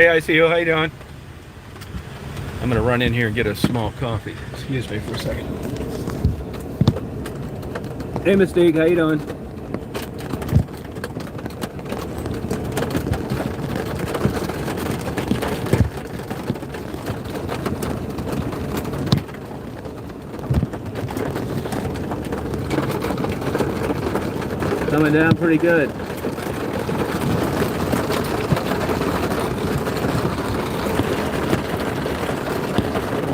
Hey, I see you. How you doing? I'm gonna run in here and get a small coffee. Excuse me for a second. Hey, Mystique. How you doing? Coming down pretty good.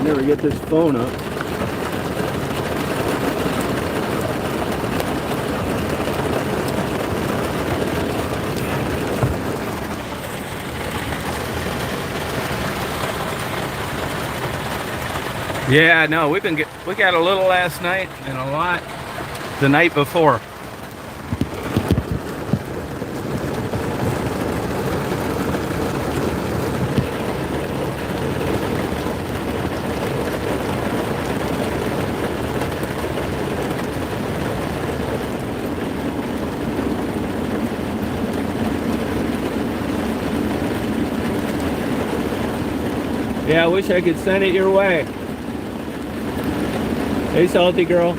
Never get this phone up. Yeah, no, we got a little last night and a lot the night before. Yeah, I wish I could send it your way. Hey, salty girl.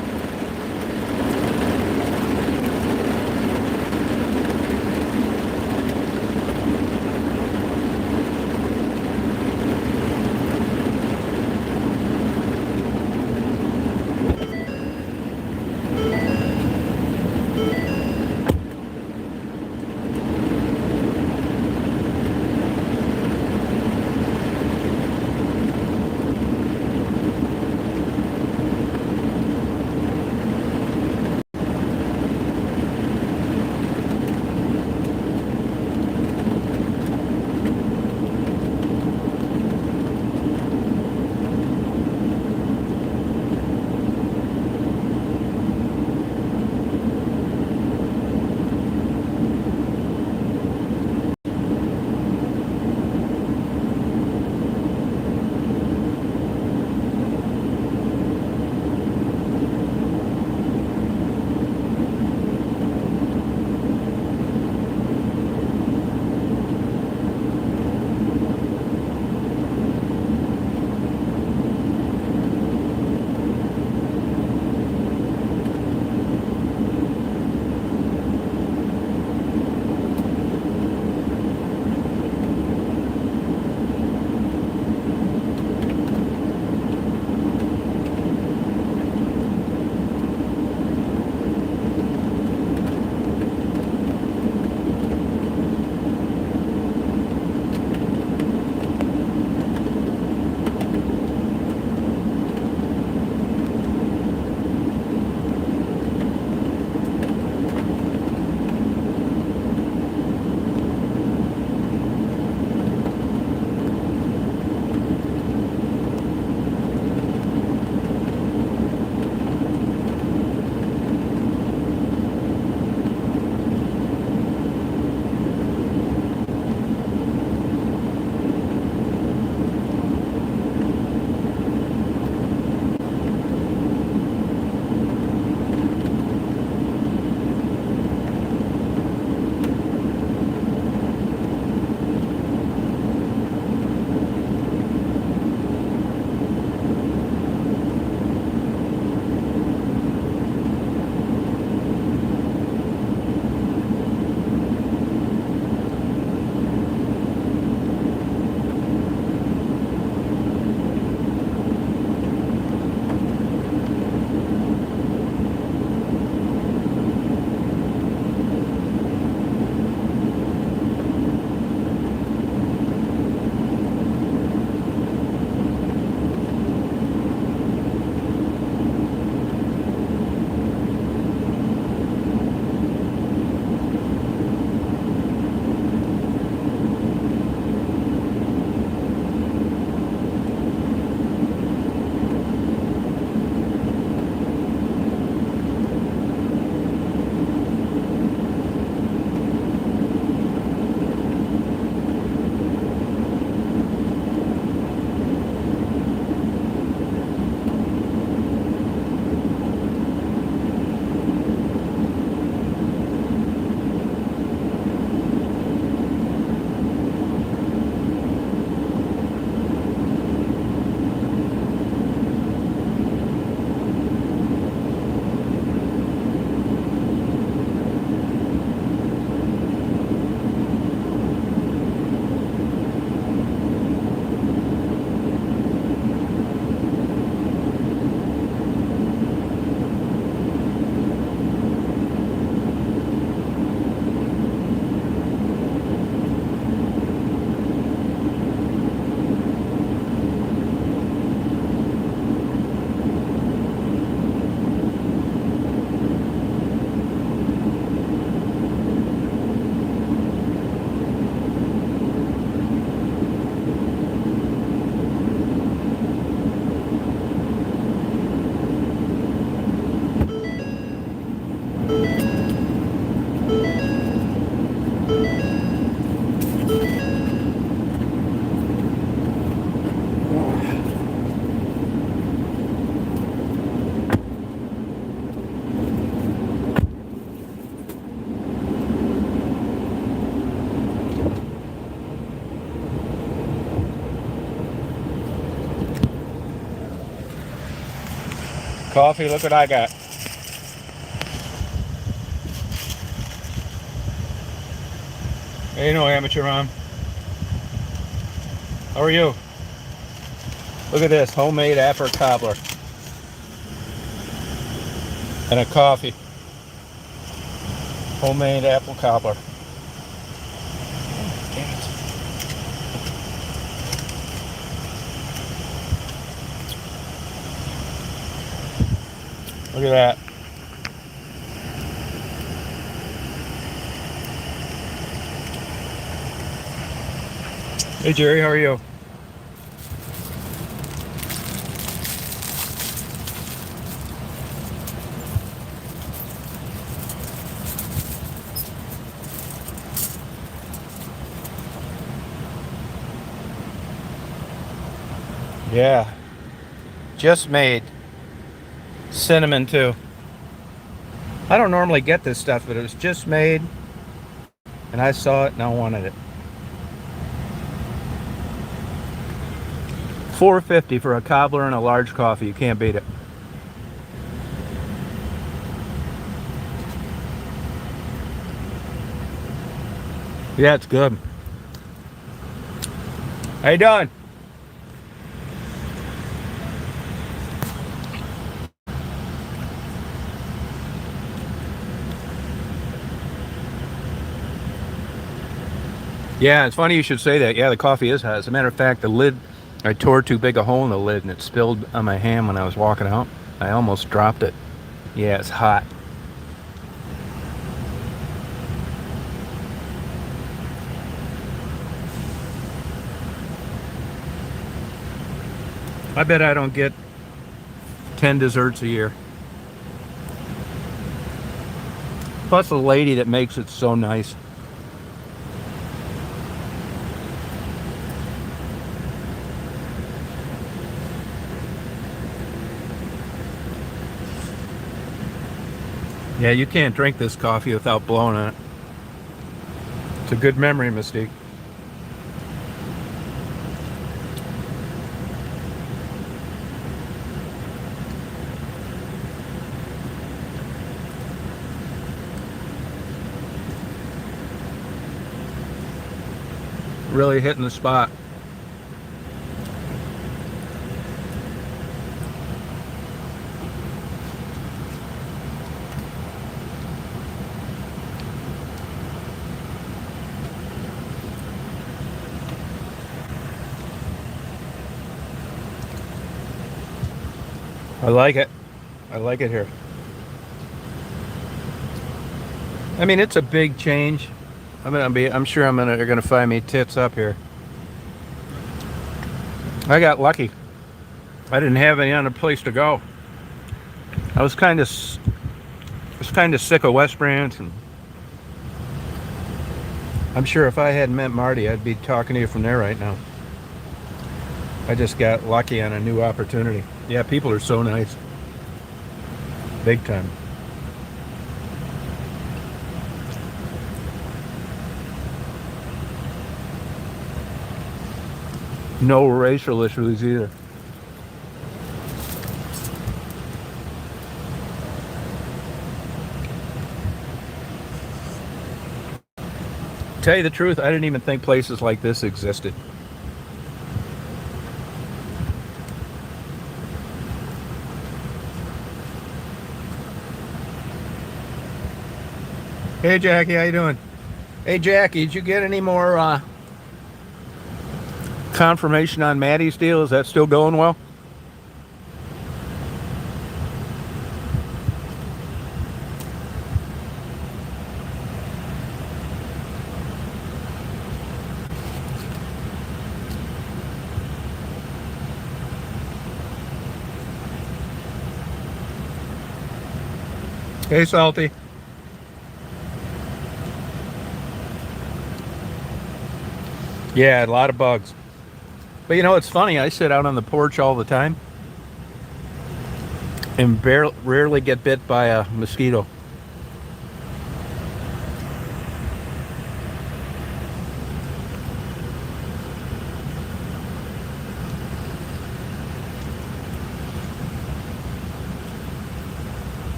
Coffee, look what I got. Hey, no amateur on. How are you? Look at this, homemade apple cobbler. And a coffee. Homemade apple cobbler. Oh, damn it. Look at that. Hey Jerry, how are you? Yeah. Just made. Cinnamon too. I don't normally get this stuff, but it was just made. And I saw it and I wanted it. $4.50 for a cobbler and a large coffee. You can't beat it. Yeah, it's good. How you doing? Yeah, it's funny you should say that. Yeah, the coffee is hot. As a matter of fact, the lid, I tore too big a hole in the lid and it spilled on my hand when I was walking out. I almost dropped it. Yeah, it's hot. I bet I don't get 10 desserts a year. Plus the lady that makes it's so nice. Yeah, you can't drink this coffee without blowing on it. It's a good memory, Mystique. Really hitting the spot. I like it. I like it here. I mean, it's a big change. I'm sure they're gonna find me tits up here. I got lucky. I didn't have any other place to go. I was kind of sick of West Branch, and I'm sure if I hadn't met Marty, I'd be talking to you from there right now. I just got lucky on a new opportunity. Yeah, people are so nice. Big time. No racial issues either. Tell you the truth, I didn't even think places like this existed. Hey Jackie, how you doing? Hey Jackie, did you get any more confirmation on Maddie's deal? Is that still going well? Hey Salty. Yeah, a lot of bugs. But you know, it's funny, I sit out on the porch all the time and rarely get bit by a mosquito.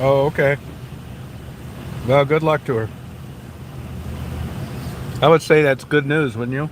Oh, okay. Well, good luck to her. I would say that's good news, wouldn't you?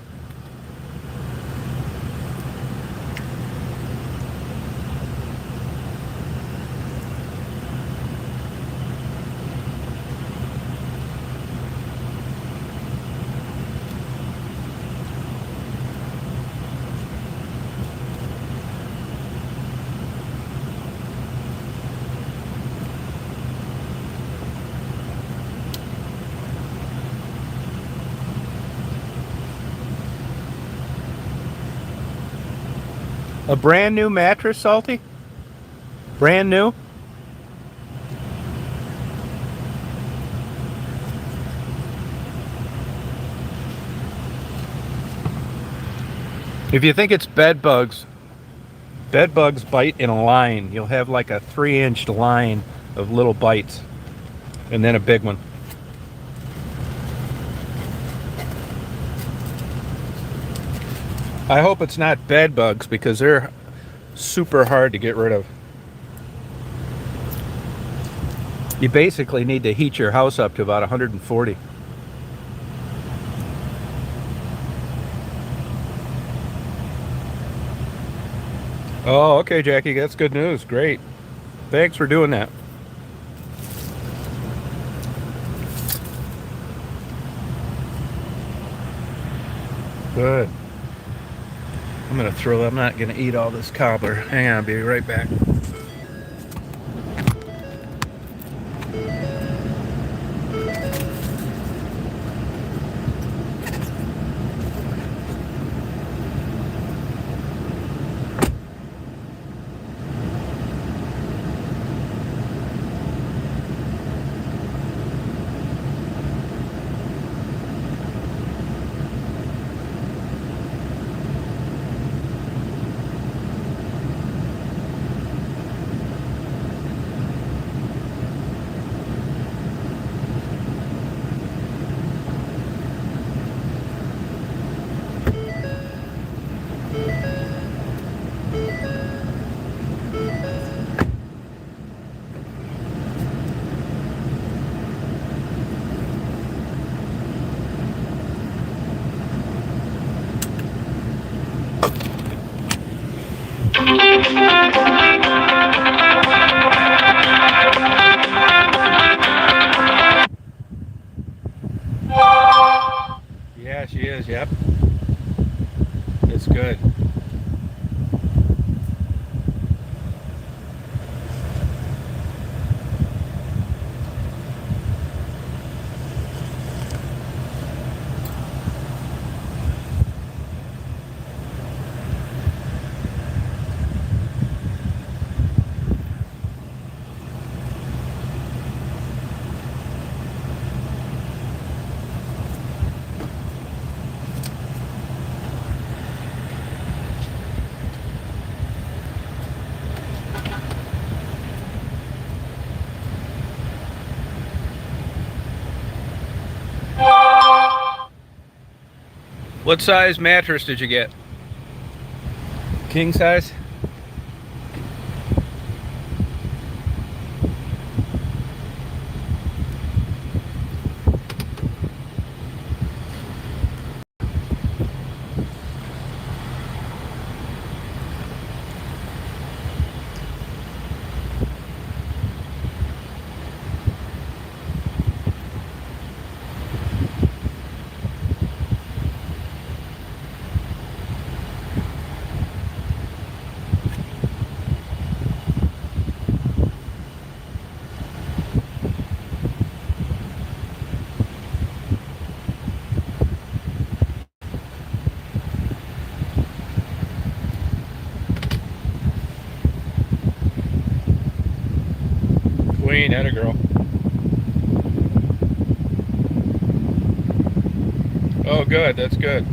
A brand new mattress, Salty? Brand new? If you think it's bed bugs bite in a line. You'll have like a 3-inch line of little bites and then a big one. I hope it's not bed bugs because they're super hard to get rid of. You basically need to heat your house up to about 140. Oh, okay, Jackie, that's good news. Great. Thanks for doing that. Good. I'm not gonna eat all this cobbler. Hang on, I'll be right back. Yeah, she is. Yep. It's good. What size mattress did you get? King size? Queen, had a girl. Oh, good. That's good.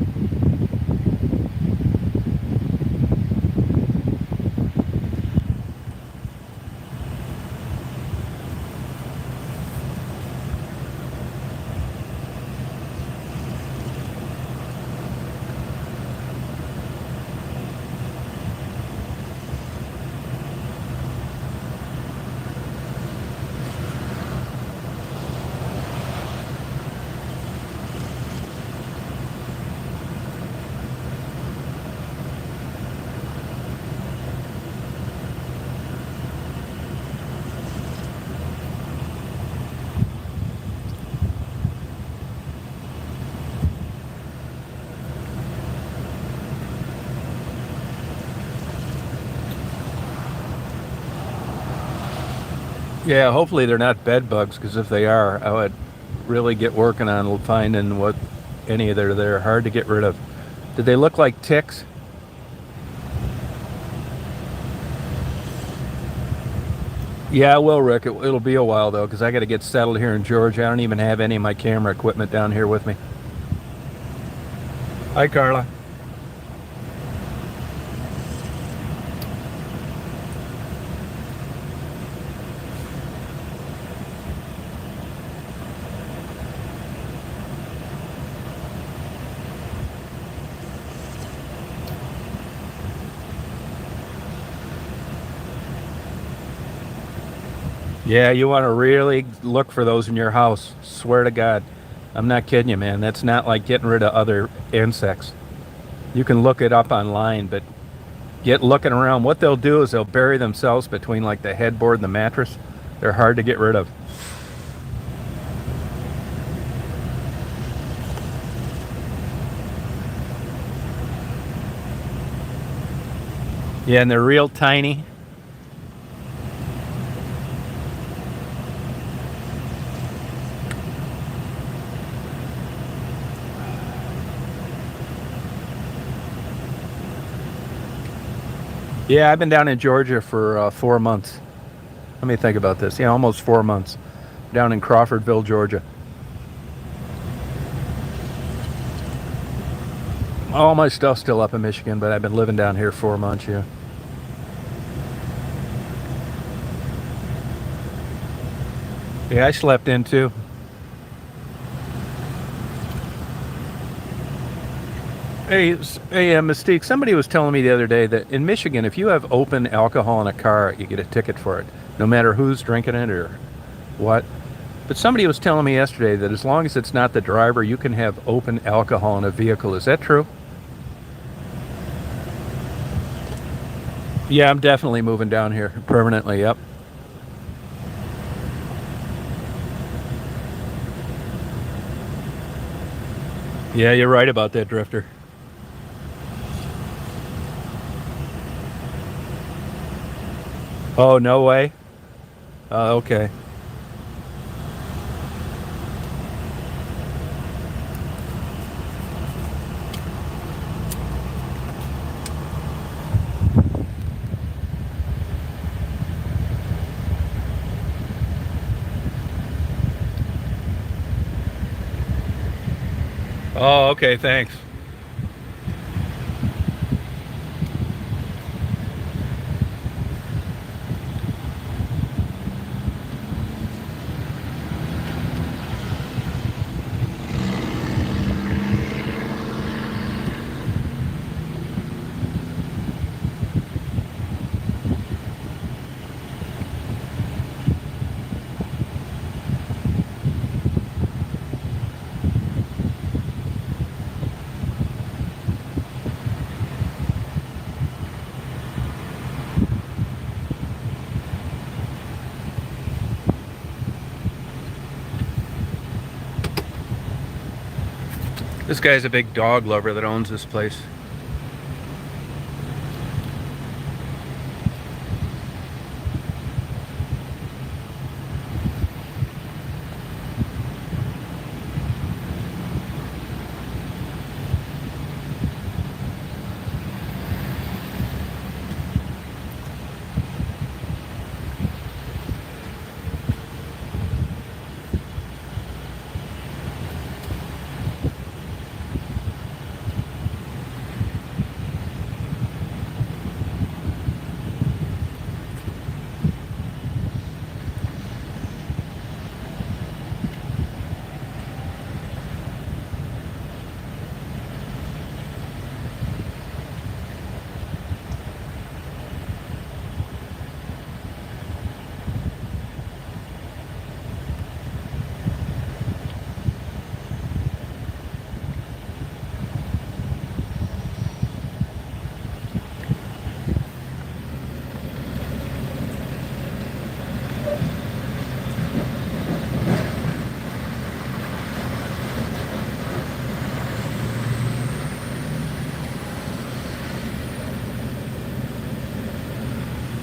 Yeah, hopefully they're not bed bugs, because if they are, I would really get working on finding what any of they're hard to get rid of. Did they look like ticks? Yeah, I will, Rick. It'll be a while though, because I got to get settled here in Georgia. I don't even have any of my camera equipment down here with me. Hi, Carla. Yeah, you want to really look for those in your house. Swear to God. I'm not kidding you, man. That's not like getting rid of other insects. You can look it up online, but get looking around. What they'll do is they'll bury themselves between like the headboard and the mattress. They're hard to get rid of. Yeah, and they're real tiny. Yeah, I've been down in Georgia for 4 months. Let me think about this. Yeah, almost 4 months. Down in Crawfordville, Georgia. All my stuff's still up in Michigan, but I've been living down here 4 months, yeah. Yeah, I slept in too. Hey, Mystique, somebody was telling me the other day that in Michigan, if you have open alcohol in a car, you get a ticket for it, no matter who's drinking it or what. But somebody was telling me yesterday that as long as it's not the driver, you can have open alcohol in a vehicle. Is that true? Yeah, I'm definitely moving down here permanently. Yep. Yeah, you're right about that, Drifter. Oh, no way. Okay. Oh, okay. Thanks. This guy's a big dog lover that owns this place.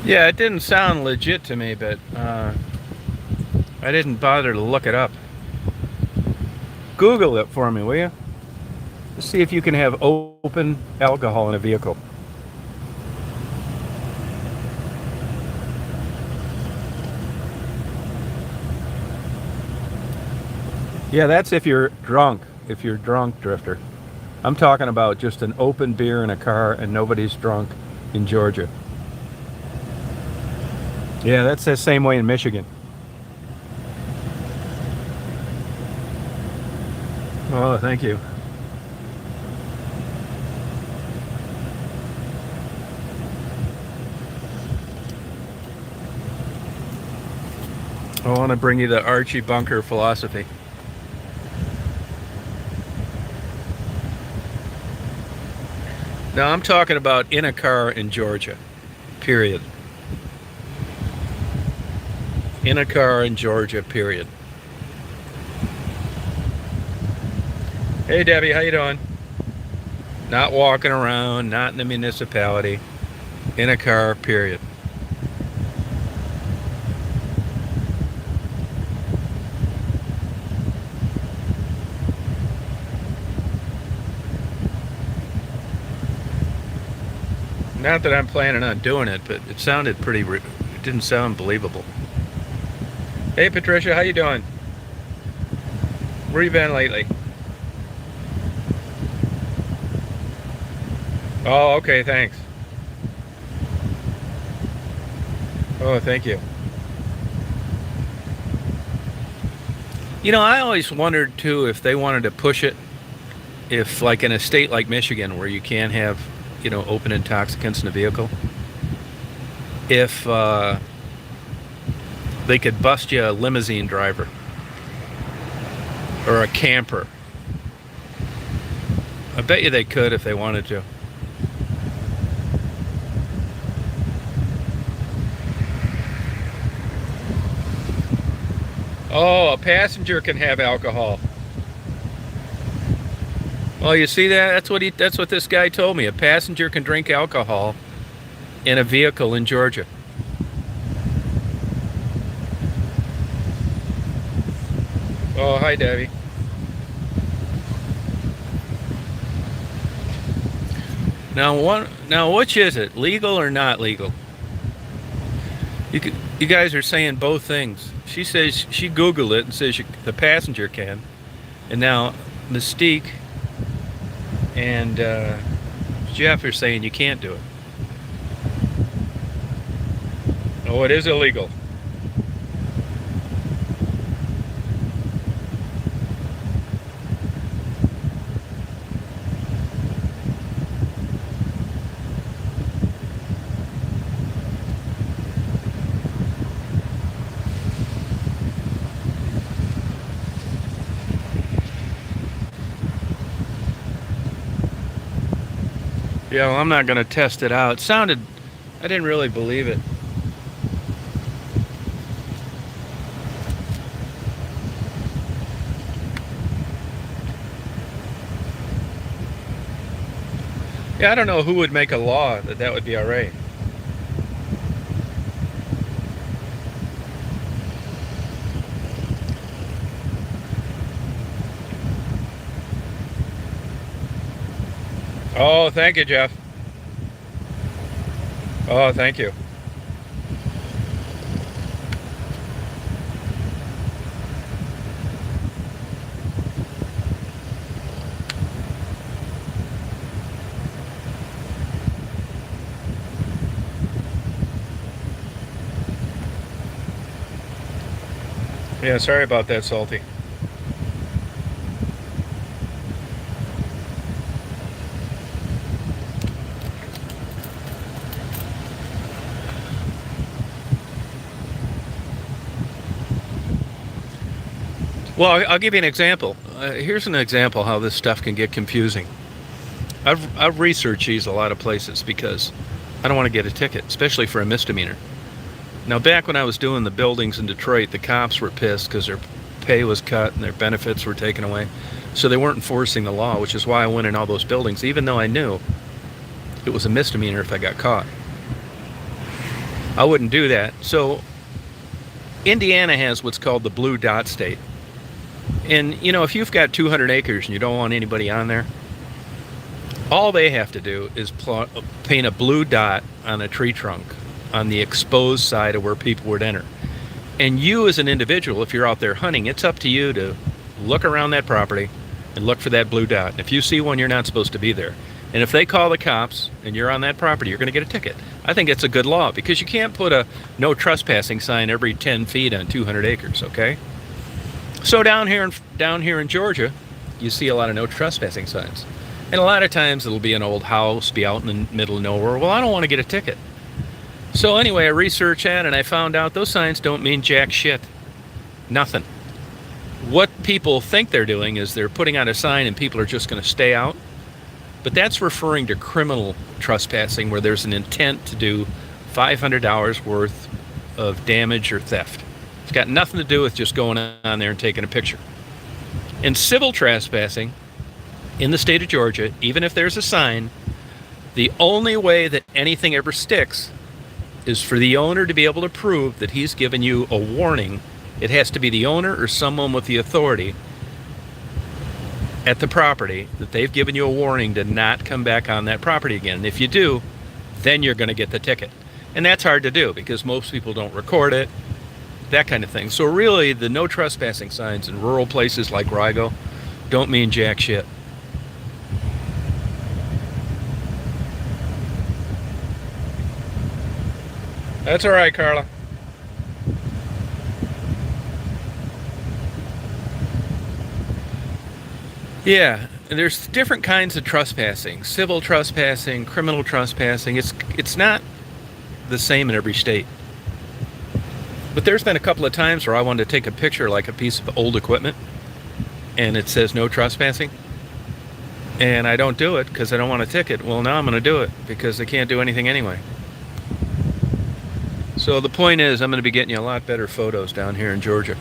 Yeah, it didn't sound legit to me, but I didn't bother to look it up. Google it for me, will you? Let's see if you can have open alcohol in a vehicle. Yeah, that's if you're drunk. If you're drunk, Drifter. I'm talking about just an open beer in a car and nobody's drunk in Georgia. Yeah, that's the same way in Michigan. Oh, thank you. I want to bring you the Archie Bunker philosophy. Now, I'm talking about in a car in Georgia, period. In a car in Georgia, period. Hey, Debbie, how you doing? Not walking around, not in the municipality. In a car, period. Not that I'm planning on doing it, but it sounded it didn't sound believable. Hey, Patricia, how you doing? Where you been lately? Oh, okay, thanks. Oh, thank you. You know, I always wondered too if they wanted to push it, if like in a state like Michigan where you can't have, open intoxicants in a vehicle, if they could bust you a limousine driver or a camper. I bet you they could if they wanted to. Oh, a passenger can have alcohol. Well, you see that? That's what this guy told me. A passenger can drink alcohol in a vehicle in Georgia. Oh, hi, Debbie. Now, which is it? Legal or not legal? You guys are saying both things. She says she Googled it and says the passenger can, and now Mystique and Jeff are saying you can't do it. Oh, it is illegal. Yeah, well, I'm not going to test it out. I didn't really believe it. Yeah, I don't know who would make a law that would be all right. Oh, thank you, Jeff. Oh, thank you. Yeah, sorry about that, Salty. Well, I'll give you an example. Here's an example how this stuff can get confusing. I've researched these a lot of places because I don't want to get a ticket, especially for a misdemeanor. Now, back when I was doing the buildings in Detroit, the cops were pissed because their pay was cut and their benefits were taken away. So they weren't enforcing the law, which is why I went in all those buildings, even though I knew it was a misdemeanor if I got caught. I wouldn't do that. So Indiana has what's called the blue dot state. And, you know, if you've got 200 acres and you don't want anybody on there, all they have to do is paint a blue dot on a tree trunk on the exposed side of where people would enter. And you as an individual, if you're out there hunting, it's up to you to look around that property and look for that blue dot. And if you see one, you're not supposed to be there. And if they call the cops and you're on that property, you're going to get a ticket. I think it's a good law because you can't put a no trespassing sign every 10 feet on 200 acres, okay? So down here in Georgia, you see a lot of no trespassing signs. And a lot of times it'll be an old house, be out in the middle of nowhere. Well, I don't want to get a ticket. So anyway, I researched that and I found out those signs don't mean jack shit. Nothing. What people think they're doing is they're putting out a sign and people are just going to stay out. But that's referring to criminal trespassing where there's an intent to do $500 worth of damage or theft. It's got nothing to do with just going on there and taking a picture. In civil trespassing, in the state of Georgia, even if there's a sign, the only way that anything ever sticks is for the owner to be able to prove that he's given you a warning. It has to be the owner or someone with the authority at the property that they've given you a warning to not come back on that property again. And if you do, then you're going to get the ticket. And that's hard to do because most people don't record it, that kind of thing. So really, the no trespassing signs in rural places like where I go don't mean jack shit. That's all right, Carla. Yeah, there's different kinds of trespassing. Civil trespassing, criminal trespassing. It's not the same in every state. But there's been a couple of times where I wanted to take a picture like a piece of old equipment and it says no trespassing. And I don't do it because I don't want a ticket. Well, now I'm going to do it because I can't do anything anyway. So the point is, I'm going to be getting you a lot better photos down here in Georgia.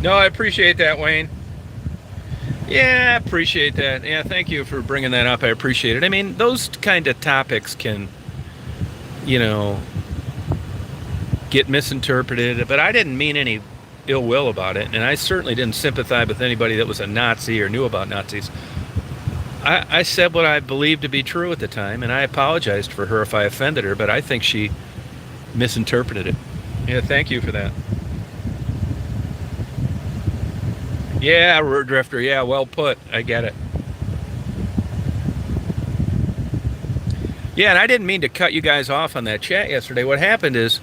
No, I appreciate that, Wayne. Yeah, I appreciate that. Yeah, thank you for bringing that up. I appreciate it. I mean, those kind of topics can, you know, get misinterpreted, but I didn't mean any ill will about it, and I certainly didn't sympathize with anybody that was a Nazi or knew about Nazis. I said what I believed to be true at the time, and I apologized for her if I offended her, but I think she misinterpreted it. Yeah, thank you for that. Yeah, Road Drifter, yeah, well put. I get it. Yeah, and I didn't mean to cut you guys off on that chat yesterday. What happened is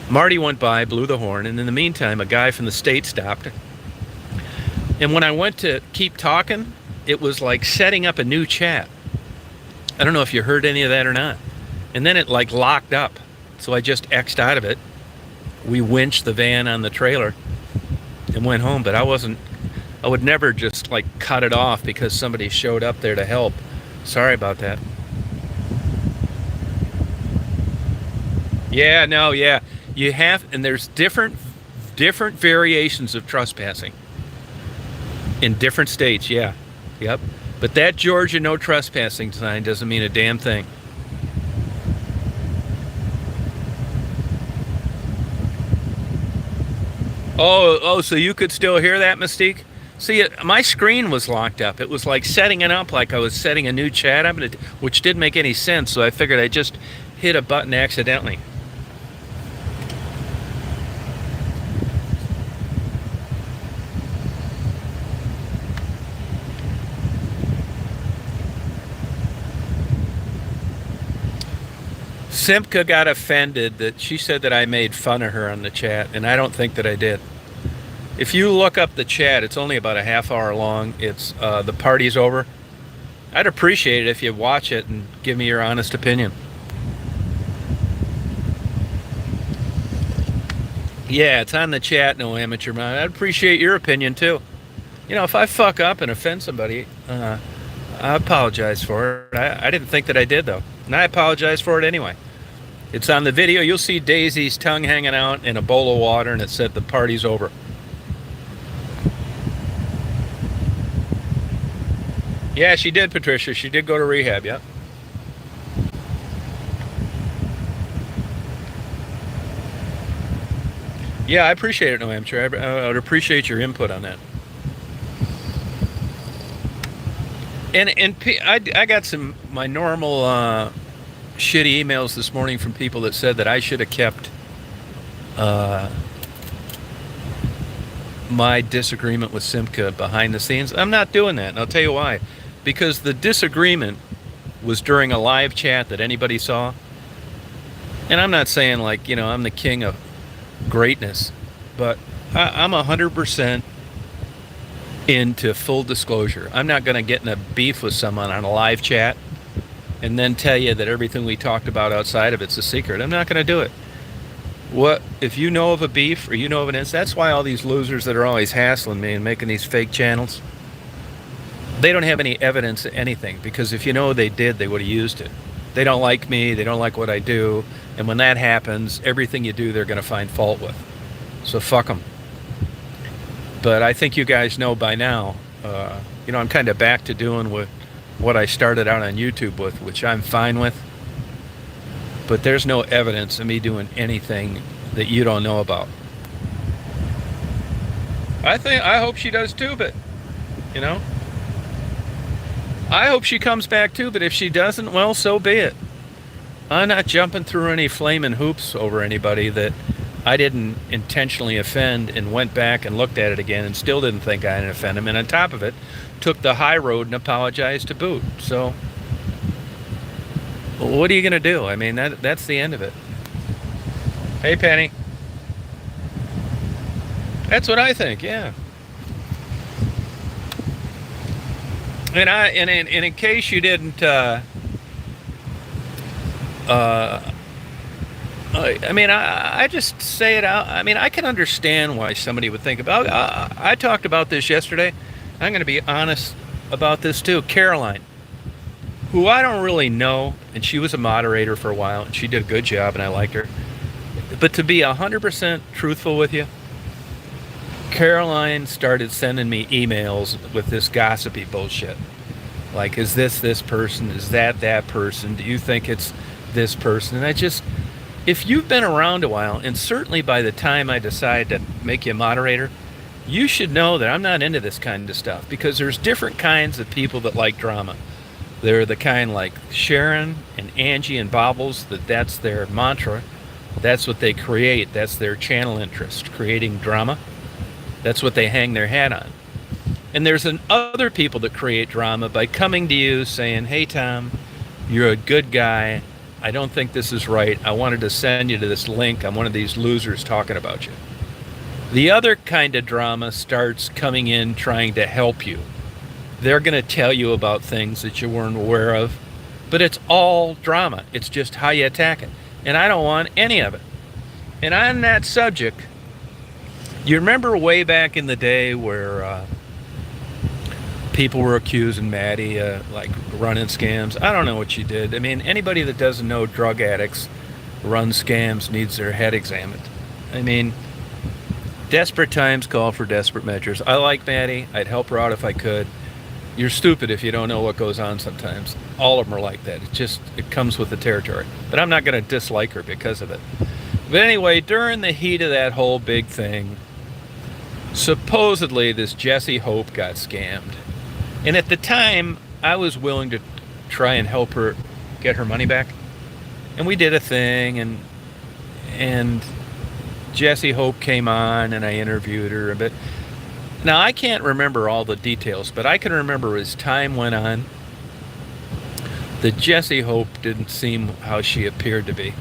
Marty went by, blew the horn, and in the meantime, a guy from the state stopped. And when I went to keep talking, it was like setting up a new chat. I don't know if you heard any of that or not. And then it like locked up. So I just X'd out of it. We winched the van on the trailer and went home. But I would never just like cut it off because somebody showed up there to help. Sorry about that. Yeah, no, yeah. You have, and there's different variations of trespassing in different states, yeah. Yep. But that Georgia no trespassing sign doesn't mean a damn thing. Oh, so you could still hear that, Mystique? See, my screen was locked up. It was like setting it up like I was setting a new chat up, which didn't make any sense, so I figured I just hit a button accidentally. Simka got offended that she said that I made fun of her on the chat, and I don't think that I did. If you look up the chat, it's only about a half hour long. It's the party's over. I'd appreciate it if you watch it and give me your honest opinion. Yeah, it's on the chat, no amateur mind. I'd appreciate your opinion too. You know, if I fuck up and offend somebody, I apologize for it. I didn't think that I did though, and I apologize for it anyway. It's on the video. You'll see Daisy's tongue hanging out in a bowl of water, and it said the party's over. Yeah, she did, Patricia. She did go to rehab. Yep. Yeah, I appreciate it, New Hampshire. I would appreciate your input on that. I got some my normal shitty emails this morning from people that said that I should have kept uh, my disagreement with Simca behind the scenes. I'm not doing that, and I'll tell you why. Because the disagreement was during a live chat that anybody saw, and I'm not saying like I'm the king of greatness, but I'm 100% into full disclosure. I'm not going to get in a beef with someone on a live chat and then tell you that everything we talked about outside of it's a secret. I'm not going to do it. What if you know of a beef or you know of an incident? That's why all these losers that are always hassling me and making these fake channels, they don't have any evidence of anything, because if they did, they would have used it. They don't like me, they don't like what I do, and when that happens, everything you do they're going to find fault with. So fuck them. But I think you guys know by now, I'm kind of back to doing what I started out on YouTube with, which I'm fine with. But there's no evidence of me doing anything that you don't know about. I hope she does too, but I hope she comes back too, but if she doesn't, well, so be it. I'm not jumping through any flaming hoops over anybody that I didn't intentionally offend, and went back and looked at it again and still didn't think I didn't offend him, and on top of it, took the high road and apologized to boot. So, what are you going to do? I mean, that's the end of it. Hey, Penny. That's what I think, yeah. And in case you didn't, I just say it out. I mean, I can understand why somebody would think about. I talked about this yesterday. I'm going to be honest about this too. Caroline, who I don't really know, and she was a moderator for a while, and she did a good job, and I liked her. But to be 100% truthful with you, Caroline started sending me emails with this gossipy bullshit. Like, is this person? Is that person? Do you think it's this person? And if you've been around a while, and certainly by the time I decide to make you a moderator, you should know that I'm not into this kind of stuff, because there's different kinds of people that like drama. They're the kind like Sharon and Angie and Bobbles, that's their mantra. That's what they create. That's their channel interest, creating drama. That's what they hang their hat on. And there's other people that create drama by coming to you saying, hey, Tom, you're a good guy. I don't think this is right. I wanted to send you to this link. I'm one of these losers talking about you. The other kind of drama starts coming in trying to help you. They're going to tell you about things that you weren't aware of, but it's all drama. It's just how you attack it. And I don't want any of it. And on that subject, you remember way back in the day where people were accusing Maddie like running scams? I don't know what she did. I mean, anybody that doesn't know drug addicts run scams needs their head examined. I mean, desperate times call for desperate measures. I like Maddie. I'd help her out if I could. You're stupid if you don't know what goes on sometimes. All of them are like that. It comes with the territory. But I'm not going to dislike her because of it. But anyway, during the heat of that whole big thing, supposedly this Jessie Hope got scammed. And at the time, I was willing to try and help her get her money back. And we did a thing, and Jessie Hope came on, and I interviewed her a bit. Now, I can't remember all the details, but I can remember as time went on that Jessie Hope didn't seem how she appeared to be.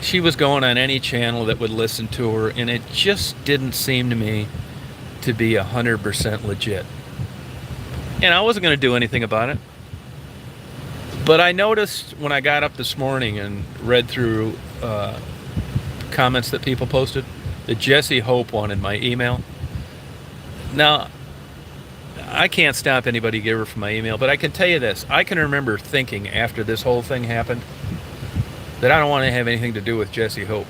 She was going on any channel that would listen to her, and it just didn't seem to me to be 100% legit. And I wasn't going to do anything about it. But I noticed when I got up this morning and read through comments that people posted that Jessie Hope wanted my email. Now, I can't stop anybody to give her from my email, but I can tell you this. I can remember thinking after this whole thing happened that I don't want to have anything to do with Jessie Hope.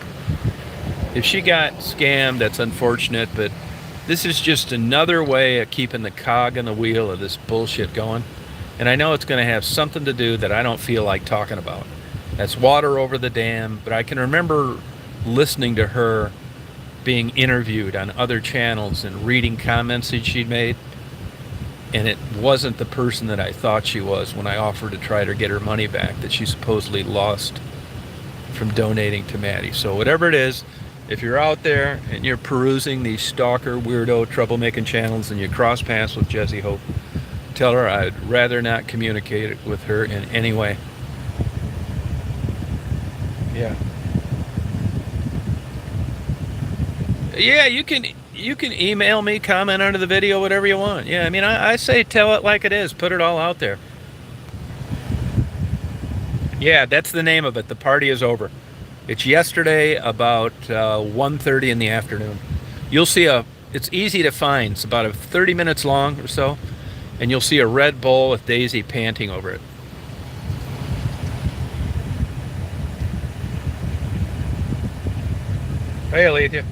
If she got scammed, that's unfortunate, but This is just another way of keeping the cog in the wheel of this bullshit going. And I know it's going to have something to do that I don't feel like talking about. That's water over the dam. But I can remember listening to her being interviewed on other channels and reading comments that she'd made. And it wasn't the person that I thought she was when I offered to try to get her money back that she supposedly lost from donating to Maddie. So whatever it is, if you're out there and you're perusing these stalker, weirdo, troublemaking channels and you cross paths with Jessie Hope, tell her I'd rather not communicate with her in any way. Yeah. Yeah, you can email me, comment under the video, whatever you want. Yeah, I mean, I say tell it like it is. Put it all out there. Yeah, that's the name of it. The party is over. It's yesterday about 1:30 in the afternoon. You'll see it's easy to find. It's about 30 minutes long or so. And you'll see a red bowl with Daisy panting over it. Hey, Alethea.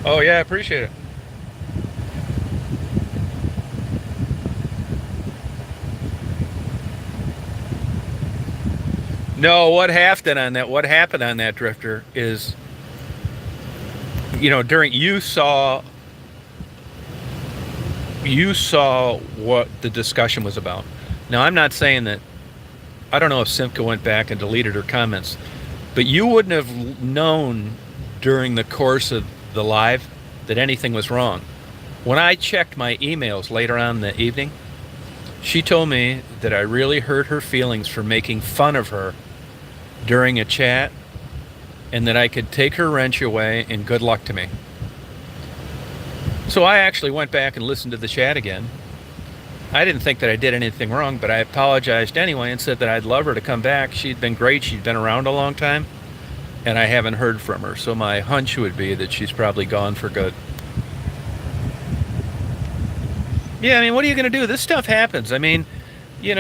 Oh, yeah, I appreciate it. No, what happened on that drifter is, during you saw what the discussion was about. Now, I'm not saying that, I don't know if Simca went back and deleted her comments, but you wouldn't have known during the course of the live that anything was wrong. When I checked my emails later on in the evening, she told me that I really hurt her feelings for making fun of her during a chat, and that I could take her wrench away and good luck to me. So I actually went back and listened to the chat again. I didn't think that I did anything wrong, but I apologized anyway and said that I'd love her to come back. She'd been great. She'd been around a long time, and I haven't heard from her. So my hunch would be that she's probably gone for good. Yeah, I mean, what are you going to do? This stuff happens. I mean, you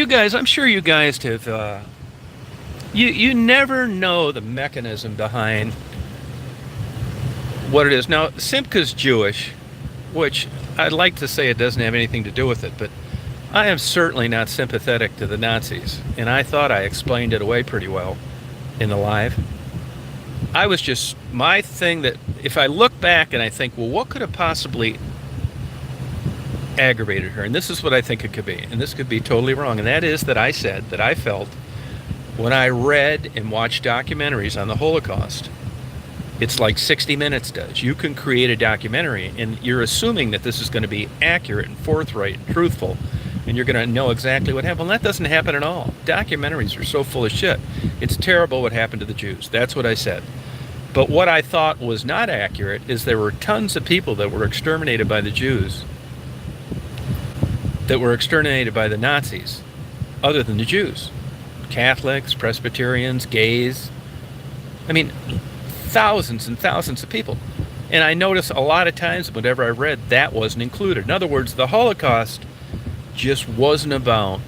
guys, I'm sure you guys have, you never know the mechanism behind what it is. Now, Simca's Jewish, which I'd like to say it doesn't have anything to do with it, but I am certainly not sympathetic to the Nazis, and I thought I explained it away pretty well in the live. I was just, my thing that, if I look back and I think, well, what could have possibly aggravated her? And this is what I think it could be, and this could be totally wrong, and that is that I said that I felt when I read and watched documentaries on the Holocaust, it's like 60 Minutes does. You can create a documentary, and you're assuming that this is going to be accurate and forthright and truthful, and you're going to know exactly what happened. Well, that doesn't happen at all. Documentaries are so full of shit. It's terrible what happened to the Jews. That's what I said. But what I thought was not accurate is there were tons of people that were exterminated by the Jews, that were exterminated by the Nazis, other than the Jews. Catholics, Presbyterians, gays. I mean, thousands and thousands of people. And I notice a lot of times whenever I read, that wasn't included. In other words, the Holocaust just wasn't about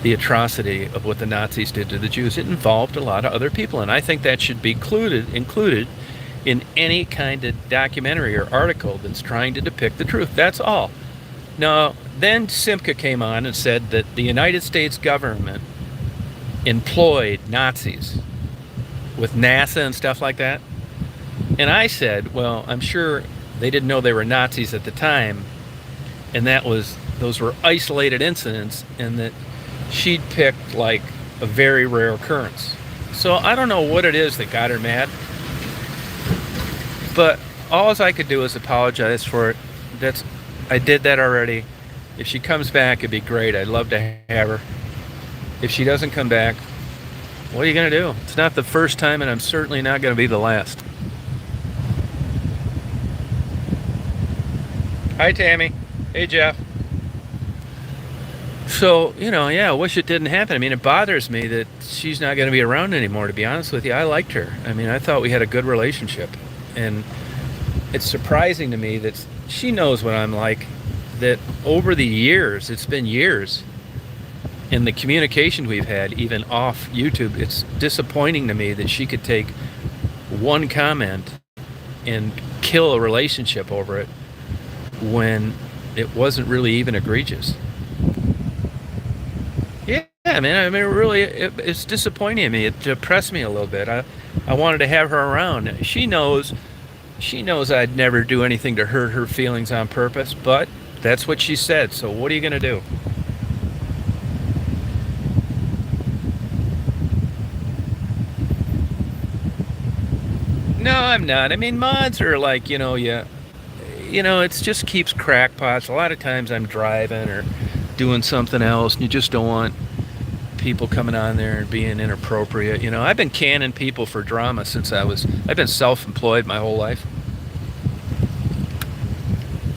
the atrocity of what the Nazis did to the Jews. It involved a lot of other people, and I think that should be included in any kind of documentary or article that's trying to depict the truth. That's all. Now, then Simca came on and said that the United States government employed Nazis with NASA and stuff like that. And I said, well, I'm sure they didn't know they were Nazis at the time, and those were isolated incidents, and that she'd picked like a very rare occurrence. So I don't know what it is that got her mad, but all I could do is apologize for it. I did that already. If she comes back, it'd be great. I'd love to have her. If she doesn't come back, what are you going to do? It's not the first time, and I'm certainly not going to be the last. Hi, Tammy. Hey, Jeff. So, I wish it didn't happen. I mean, it bothers me that she's not going to be around anymore, to be honest with you. I liked her. I mean, I thought we had a good relationship. And it's surprising to me that she knows what I'm like, that over the years, it's been years, in the communication we've had, even off YouTube, it's disappointing to me that she could take one comment and kill a relationship over it when it wasn't really even egregious. Yeah, man. I mean, really, it's disappointing to me. It depressed me a little bit. I wanted to have her around. She knows I'd never do anything to hurt her feelings on purpose, but that's what she said. So what are you gonna do? No, I'm not. I mean, mods are like, it just keeps crackpots. A lot of times I'm driving or doing something else, and you just don't want people coming on there and being inappropriate. I've been canning people for drama since I've been self-employed my whole life.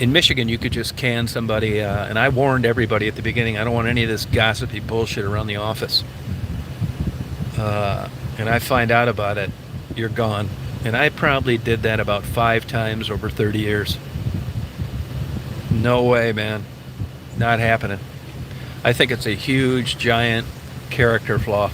In Michigan, you could just can somebody, and I warned everybody at the beginning, I don't want any of this gossipy bullshit around the office. And I find out about it, you're gone. And I probably did that about 5 times over 30 years. No way, man. Not happening. I think it's a huge, giant character flaw.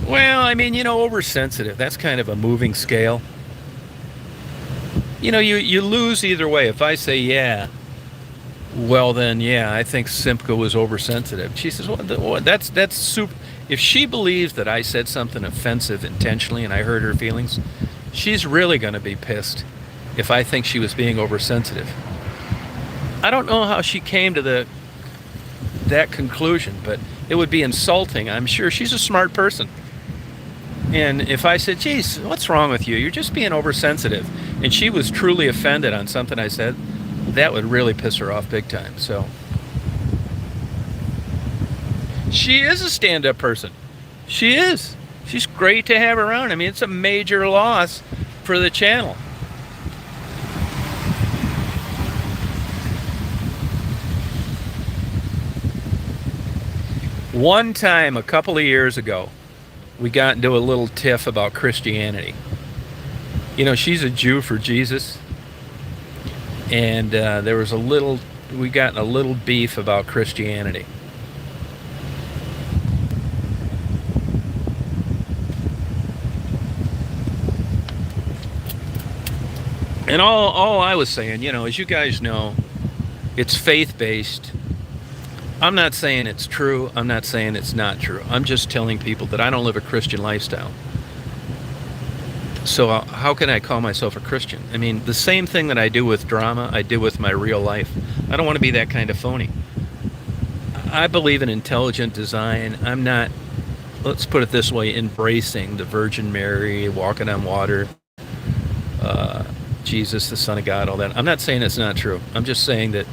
Well, I mean, oversensitive. That's kind of a moving scale. You lose either way. If I say yeah, well then yeah, I think Simca was oversensitive. She says, well, that's super. If she believes that I said something offensive intentionally and I hurt her feelings, she's really going to be pissed if I think she was being oversensitive. I don't know how she came to that conclusion, but it would be insulting. I'm sure she's a smart person. And if I said, geez, what's wrong with you? You're just being oversensitive. And she was truly offended on something I said, that would really piss her off big time. So she is a stand-up person. She is. She's great to have around. I mean, it's a major loss for the channel. One time, a couple of years ago, we got into a little tiff about Christianity. She's a Jew for Jesus. And we got in a little beef about Christianity. And all I was saying, as you guys know, it's faith-based. I'm not saying it's true. I'm not saying it's not true. I'm just telling people that I don't live a Christian lifestyle. So how can I call myself a Christian? I mean, the same thing that I do with drama, I do with my real life. I don't want to be that kind of phony. I believe in intelligent design. I'm not, let's put it this way, embracing the Virgin Mary, walking on water, Jesus, the Son of God, all that. I'm not saying it's not true. I'm just saying that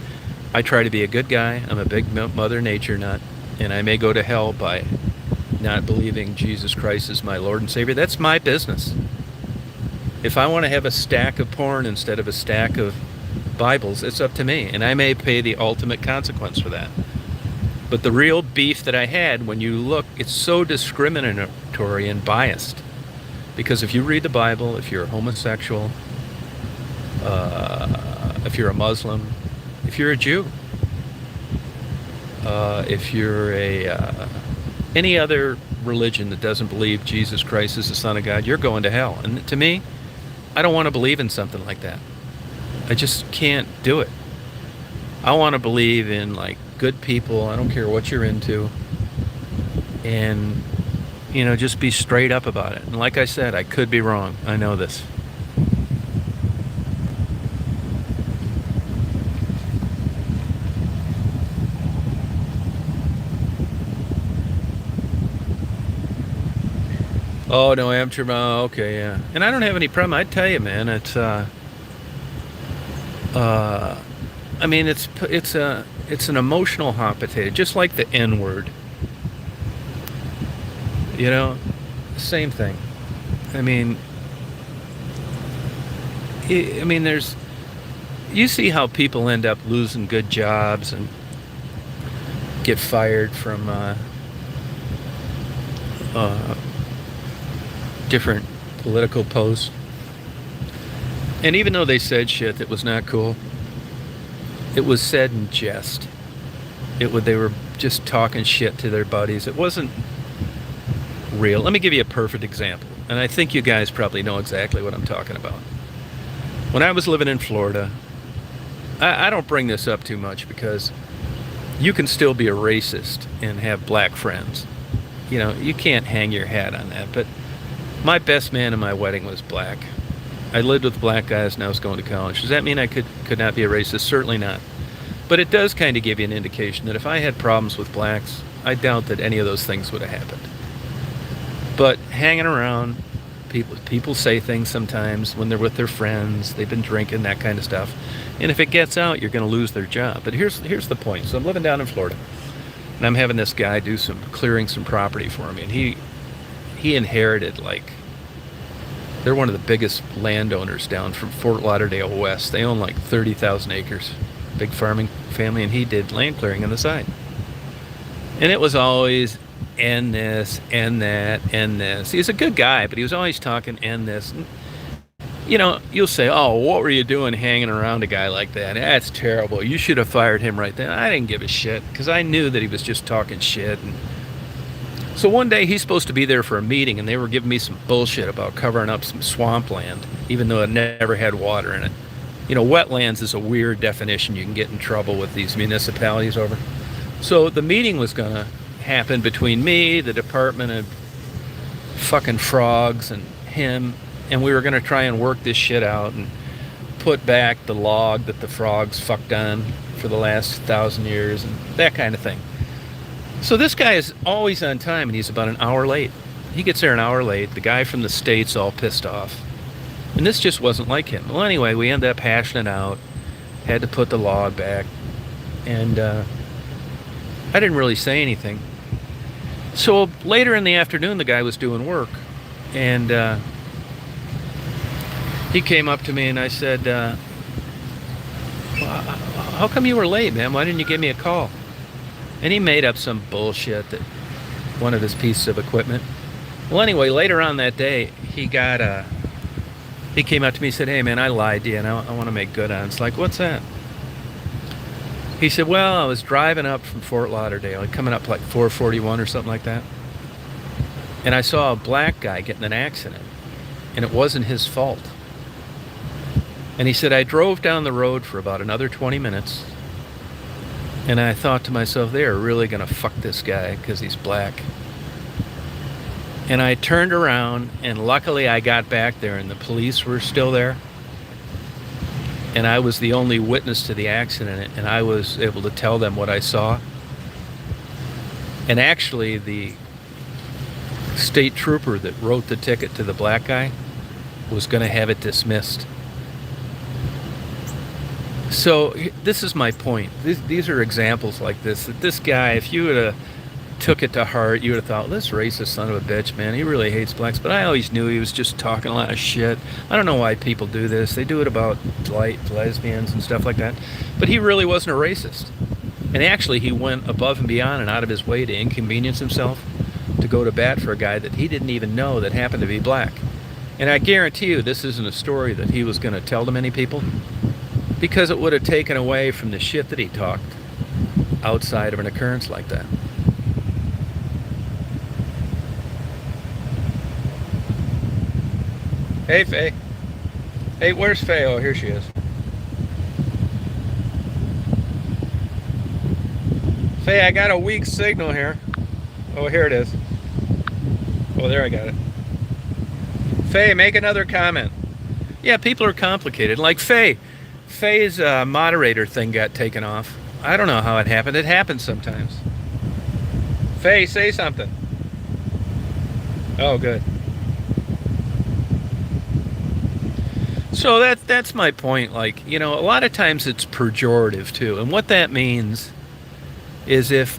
I try to be a good guy. I'm a big Mother Nature nut, and I may go to hell by not believing Jesus Christ is my Lord and Savior. That's my business. If I want to have a stack of porn instead of a stack of Bibles, it's up to me, and I may pay the ultimate consequence for that. But the real beef that I had, when you look, it's so discriminatory and biased. Because if you read the Bible, if you're a homosexual, if you're a Muslim, if you're a Jew, if you're any other religion that doesn't believe Jesus Christ is the Son of God, you're going to hell. And to me, I don't want to believe in something like that. I just can't do it. I want to believe in like good people. I don't care what you're into. And, just be straight up about it. And like I said, I could be wrong. I know this. Oh, no amateur. Oh, okay, yeah. And I don't have any problem. I tell you, man, it's I mean, it's an emotional hot potato, just like the N word. Same thing. I mean, there's, you see how people end up losing good jobs, and get fired from uh, different political posts. And even though they said shit that was not cool, it was said in jest. They were just talking shit to their buddies. It wasn't real. Let me give you a perfect example, and I think you guys probably know exactly what I'm talking about. When I was living in Florida, I don't bring this up too much because you can still be a racist and have black friends. You know, you can't hang your hat on that. But my best man in my wedding was black. I lived with black guys and I was going to college. Does that mean I could not be a racist? Certainly not. But it does kind of give you an indication that if I had problems with blacks, I doubt that any of those things would have happened. But hanging around, people say things sometimes when they're with their friends, they've been drinking, that kind of stuff. And if it gets out, you're going to lose their job. But here's the point. So I'm living down in Florida, and I'm having this guy do clearing some property for me. And he inherited, like, they're one of the biggest landowners down from Fort Lauderdale West. They own like 30,000 acres, big farming family, and he did land clearing on the side. And it was always and this and that and this. He's a good guy, but he was always talking and this. And, you know, you'll say, oh, what were you doing hanging around a guy like that? That's terrible. You should have fired him right then. I didn't give a shit because I knew that he was just talking shit. And so one day he's supposed to be there for a meeting, and they were giving me some bullshit about covering up some swampland, even though it never had water in it. You know, wetlands is a weird definition you can get in trouble with these municipalities over. So the meeting was going to happen between me, the Department of fucking Frogs, and him, and we were going to try and work this shit out and put back the log that the frogs fucked on for the last 1,000 years and that kind of thing. So this guy is always on time, and he's about an hour late. He gets there an hour late. The guy from the State's all pissed off. And this just wasn't like him. Well, anyway, we ended up hashing it out. Had to put the log back. And I didn't really say anything. So later in the afternoon, the guy was doing work. And he came up to me, and I said, well, how come you were late, man? Why didn't you give me a call? And he made up some bullshit that one of his pieces of equipment. Well, anyway, later on that day, he came up to me and said, hey, man, I lied to you, and I want to make good on it. It's like, what's that? He said, well, I was driving up from Fort Lauderdale, like coming up like 441 or something like that, and I saw a black guy get in an accident, and it wasn't his fault. And he said, I drove down the road for about another 20 minutes, and I thought to myself, they are really going to fuck this guy because he's black. And I turned around, and luckily I got back there, and the police were still there. And I was the only witness to the accident, and I was able to tell them what I saw. And actually, the state trooper that wrote the ticket to the black guy was going to have it dismissed. So this is my point. These are examples like this. That this guy, if you would have took it to heart, you would have thought, this racist son of a bitch, man, he really hates blacks. But I always knew he was just talking a lot of shit. I don't know why people do this. They do it about lesbians and stuff like that. But he really wasn't a racist. And actually, he went above and beyond and out of his way to inconvenience himself to go to bat for a guy that he didn't even know that happened to be black. And I guarantee you, this isn't a story that he was going to tell to many people, because it would have taken away from the shit that he talked outside of an occurrence like that. Hey, Faye. Hey, where's Faye? Oh, here she is. Faye, I got a weak signal here. Oh, here it is. Oh, there I got it. Faye, make another comment. Yeah, people are complicated. Like Faye's moderator thing got taken off. I don't know how it happened. It happens sometimes. Faye, say something. Oh, good. So that's my point. Like, you know, a lot of times it's pejorative too, and what that means is if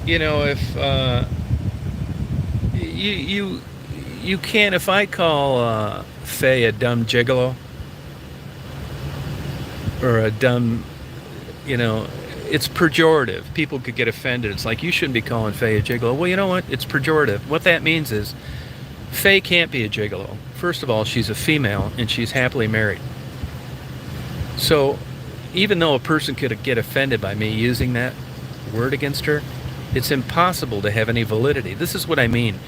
you know, if you can't, if I call Faye a dumb gigolo, or a dumb, you know, it's pejorative. People could get offended. It's like, you shouldn't be calling Faye a gigolo. Well, you know what? It's pejorative. What that means is Faye can't be a gigolo. First of all, she's a female and she's happily married. So even though a person could get offended by me using that word against her, it's impossible to have any validity. This is what I mean.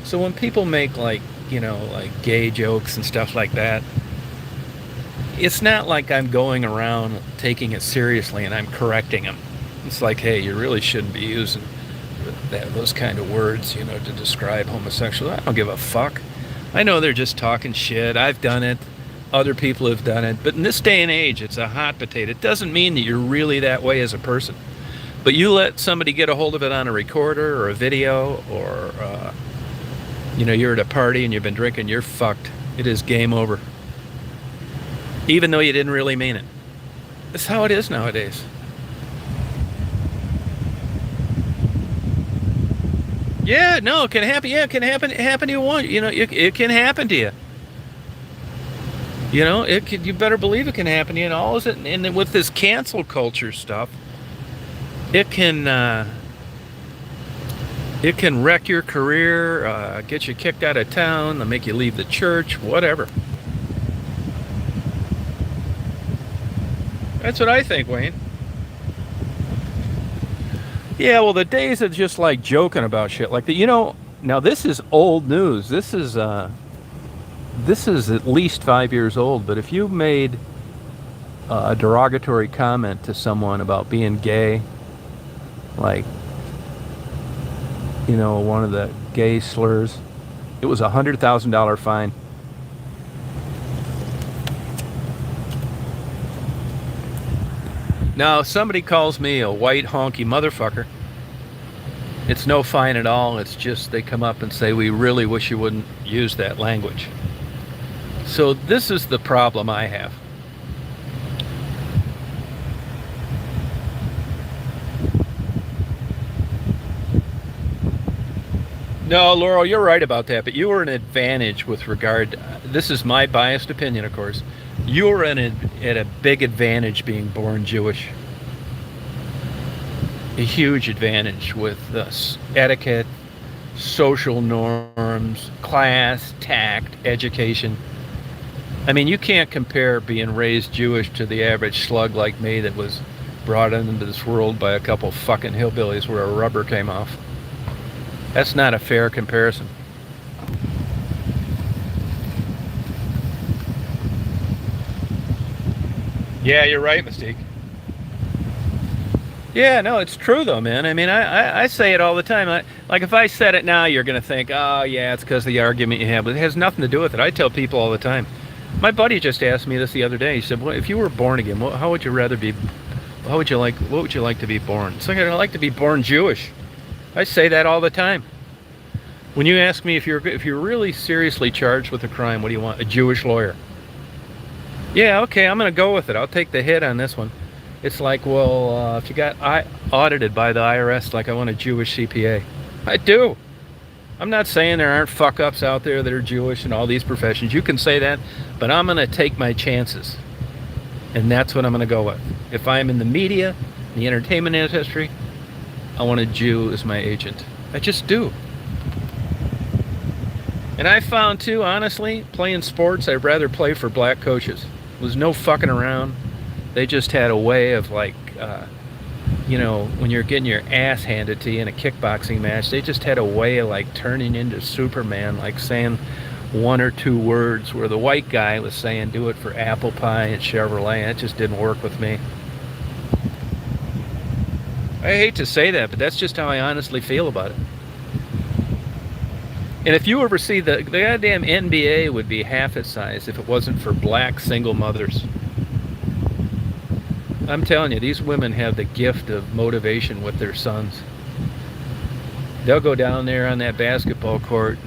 So when people make like, you know, like gay jokes and stuff like that, it's not like I'm going around taking it seriously and I'm correcting them. It's like, hey, you really shouldn't be using those kind of words, you know, to describe homosexuals. I don't give a fuck. I know they're just talking shit. I've done it. Other people have done it. But in this day and age, it's a hot potato. It doesn't mean that you're really that way as a person. But you let somebody get a hold of it on a recorder or a video, or, you know, you're at a party and you've been drinking, you're fucked. It is game over. Even though you didn't really mean it. That's how it is nowadays. Yeah, no, it can happen. Yeah, it can happen to you once. You know, it can happen to you. You know, it can, you better believe it can happen to you. And all is it, and then with this cancel culture stuff, it can wreck your career, get you kicked out of town, make you leave the church, whatever. That's what I think, Wayne. Yeah, well, the days of just like joking about shit like that, you know. Now this is old news. This is at least 5 years old. But if you made a derogatory comment to someone about being gay, like, you know, one of the gay slurs, it was $100,000 fine. Now, if somebody calls me a white honky motherfucker, it's no fine at all. It's just they come up and say, we really wish you wouldn't use that language. So this is the problem I have. No, Laurel, you're right about that, but you were an advantage with regard, this is my biased opinion, of course. You were at a big advantage being born Jewish. A huge advantage with etiquette, social norms, class, tact, education. I mean, you can't compare being raised Jewish to the average slug like me that was brought into this world by a couple fucking hillbillies where a rubber came off. That's not a fair comparison. Yeah, you're right, Mystique. Yeah, no, it's true though, man. I mean, I say it all the time. Like if I said it now, you're going to think, oh yeah, it's because of the argument you have. But it has nothing to do with it. I tell people all the time. My buddy just asked me this the other day. He said, well, if you were born again, how would you rather be, what would you like to be born? So I'd like to be born Jewish. I say that all the time. When you ask me if you're really seriously charged with a crime, what do you want? A Jewish lawyer. Yeah, okay, I'm going to go with it. I'll take the hit on this one. It's like, well, if you got audited by the IRS, like I want a Jewish CPA. I do. I'm not saying there aren't fuck-ups out there that are Jewish in all these professions. You can say that, but I'm going to take my chances. And that's what I'm going to go with. If I'm in the media, the entertainment industry, I want a Jew as my agent. I just do. And I found too, honestly, playing sports, I'd rather play for black coaches. There was no fucking around. They just had a way of like, you know, when you're getting your ass handed to you in a kickboxing match, they just had a way of like turning into Superman, like saying one or two words where the white guy was saying do it for apple pie and Chevrolet. That just didn't work with me. I hate to say that, but that's just how I honestly feel about it. And if you ever see the goddamn NBA would be half its size if it wasn't for black single mothers. I'm telling you, these women have the gift of motivation with their sons. They'll go down there on that basketball court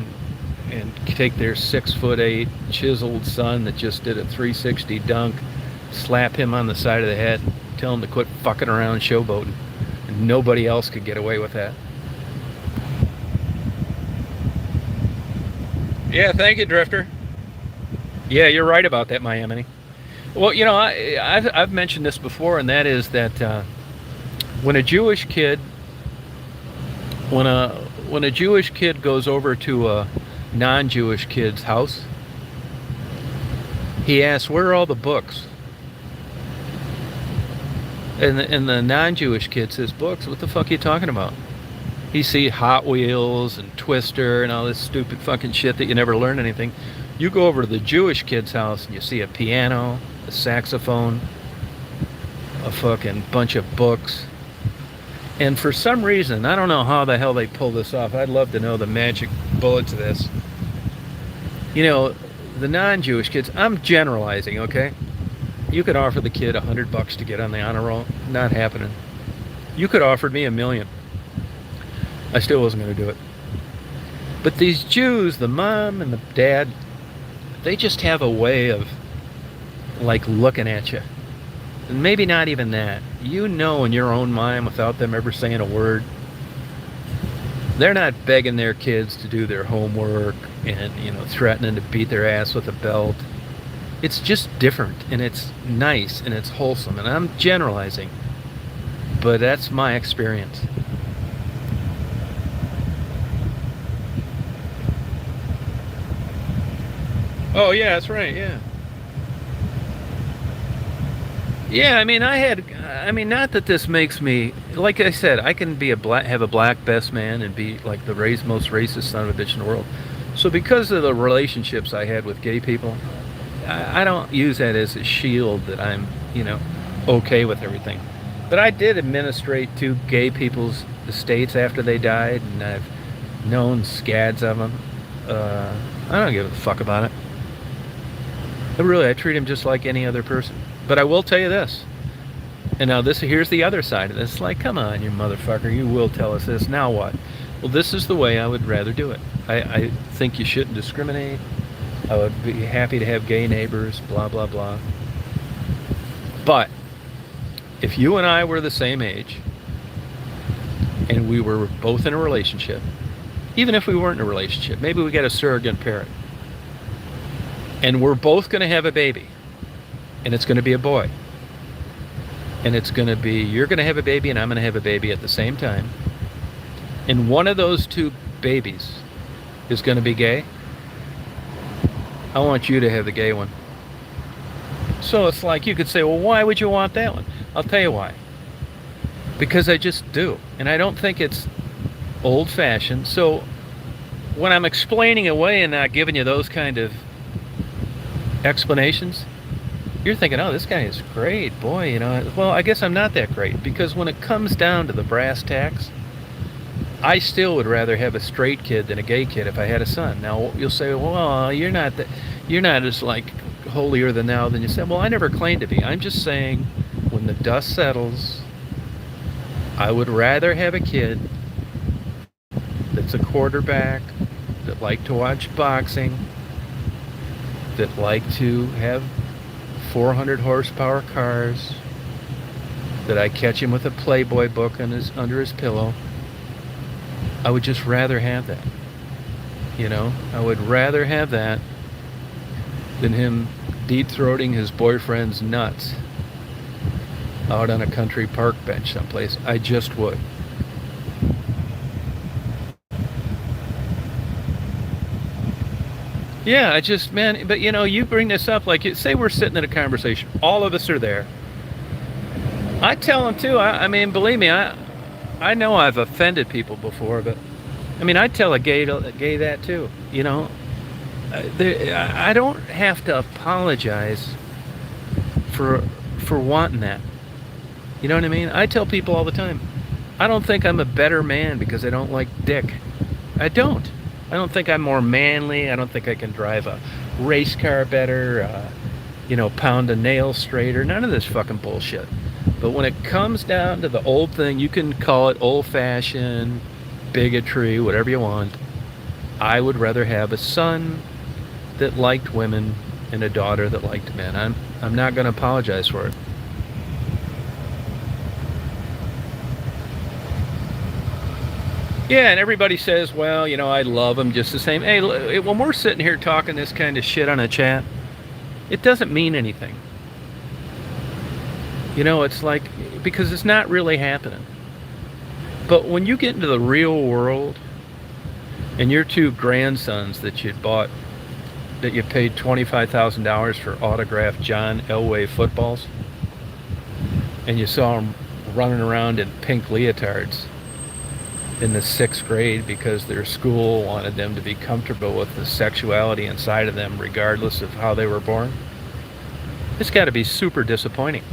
and take their 6'8" chiseled son that just did a 360 dunk, slap him on the side of the head, tell him to quit fucking around showboating. And nobody else could get away with that. Yeah, thank you, Drifter. Yeah, you're right about that, Miami. Well, I've mentioned this before, and that is that when a Jewish kid when a Jewish kid goes over to a non-Jewish kid's house, he asks, "Where are all the books?" And the non-Jewish kid says, "Books? What the fuck are you talking about?" He sees Hot Wheels and Twister and all this stupid fucking shit that you never learn anything. You go over to the Jewish kid's house and you see a piano, a saxophone, a fucking bunch of books. And for some reason, I don't know how the hell they pull this off. I'd love to know the magic bullet to this. The non-Jewish kids, I'm generalizing, okay? You could offer the kid $100 to get on the honor roll. Not happening. You could offer me $1 million. I still wasn't going to do it. But these Jews, the mom and the dad, they just have a way of like looking at you. And maybe not even that. In your own mind, without them ever saying a word, they're not begging their kids to do their homework and threatening to beat their ass with a belt. It's just different, and it's nice, and it's wholesome. And I'm generalizing, but that's my experience. Oh yeah, that's right. Yeah. Yeah, not that this makes me, like I said, I can be have a black best man and be like the most racist son of a bitch in the world. So because of the relationships I had with gay people, I don't use that as a shield that I'm, okay with everything. But I did administrate 2 gay people's estates after they died, and I've known scads of them. I don't give a fuck about it. I treat them just like any other person. But I will tell you this. And now here's the other side of this. Like, come on, you motherfucker, you will tell us this. Now what? Well, this is the way I would rather do it. I think you shouldn't discriminate. I would be happy to have gay neighbors, blah, blah, blah. But if you and I were the same age, and we were both in a relationship, even if we weren't in a relationship, maybe we got a surrogate parent, and we're both going to have a baby, and it's going to be a boy, and it's going to be, you're going to have a baby and I'm going to have a baby at the same time, and one of those 2 babies is going to be gay, I want you to have the gay one. So it's like, you could say, well, why would you want that one? I'll tell you why. Because I just do. And I don't think it's old-fashioned. So when I'm explaining away and not giving you those kind of explanations, you're thinking, oh, this guy is great, boy, Well, I guess I'm not that great, because when it comes down to the brass tacks, I still would rather have a straight kid than a gay kid if I had a son. Now you'll say, well, you're not as like holier than thou than you said. Well, I never claimed to be. I'm just saying, when the dust settles, I would rather have a kid that's a quarterback, that liked to watch boxing, that liked to have 400 horsepower cars, that I catch him with a Playboy book under his pillow. I would just rather have that. I would rather have that than him deep-throating his boyfriend's nuts out on a country park bench someplace. I just would. Yeah, but you bring this up, like, say we're sitting in a conversation, all of us are there. I tell them too, believe me, I know I've offended people before, but I tell a gay that too. I don't have to apologize for wanting that. You know what I mean? I tell people all the time, I don't think I'm a better man because I don't like dick. I don't. I don't think I'm more manly. I don't think I can drive a race car better, pound a nail straighter. None of this fucking bullshit. But when it comes down to the old thing, you can call it old-fashioned, bigotry, whatever you want. I would rather have a son that liked women and a daughter that liked men. I'm not going to apologize for it. Yeah, and everybody says, well, I love them just the same. Hey, when we're sitting here talking this kind of shit on a chat, it doesn't mean anything. You know, it's like, because it's not really happening. But when you get into the real world and your two grandsons that you bought, that you paid $25,000 for autographed John Elway footballs, and you saw them running around in pink leotards in the 6th grade because their school wanted them to be comfortable with the sexuality inside of them regardless of how they were born, it's got to be super disappointing.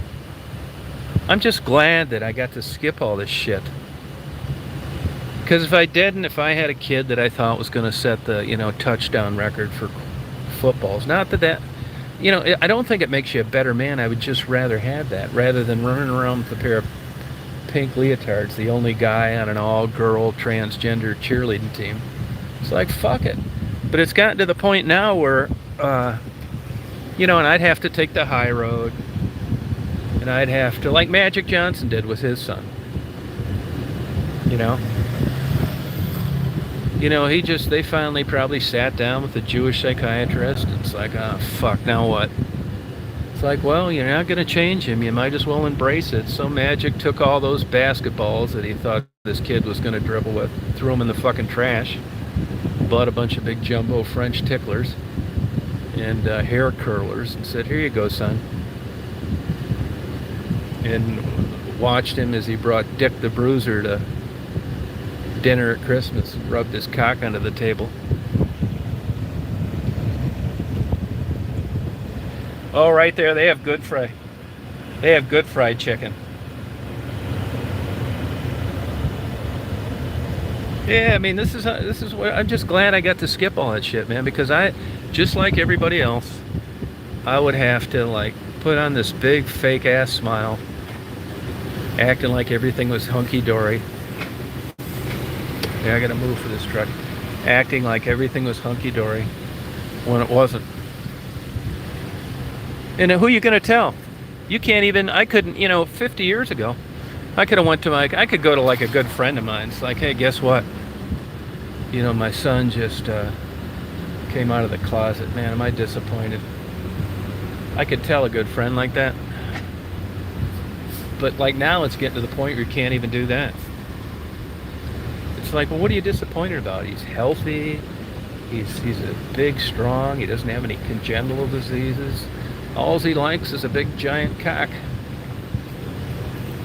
I'm just glad that I got to skip all this shit. Because if I didn't, if I had a kid that I thought was going to set the, touchdown record for footballs, not that, I don't think it makes you a better man. I would just rather have that rather than running around with a pair of pink leotards, the only guy on an all-girl transgender cheerleading team. It's like, fuck it. But it's gotten to the point now where, and I'd have to take the high road. And I'd have to, like Magic Johnson did with his son. They finally probably sat down with a Jewish psychiatrist. It's like, fuck, now what? It's like, well, you're not going to change him. You might as well embrace it. So Magic took all those basketballs that he thought this kid was going to dribble with, threw them in the fucking trash, bought a bunch of big jumbo French ticklers and hair curlers and said, here you go, son. And watched him as he brought Dick the Bruiser to dinner at Christmas, rubbed his cock under the table. Oh, right there, they have good fried chicken. Yeah, I mean, this is what I'm just glad I got to skip all that shit, man, because I, just like everybody else, I would have to like put on this big fake ass smile, acting like everything was hunky-dory. Yeah, I gotta move for this truck. Acting like everything was hunky-dory when it wasn't. And who are you gonna tell? You can't even, I couldn't, 50 years ago, I could have went to I could go to like a good friend of mine. It's like, hey, guess what? My son just came out of the closet. Man, am I disappointed. I could tell a good friend like that. But like now it's getting to the point where you can't even do that. It's like, well, what are you disappointed about? He's healthy. He's a big, strong. He doesn't have any congenital diseases. All he likes is a big, giant cock.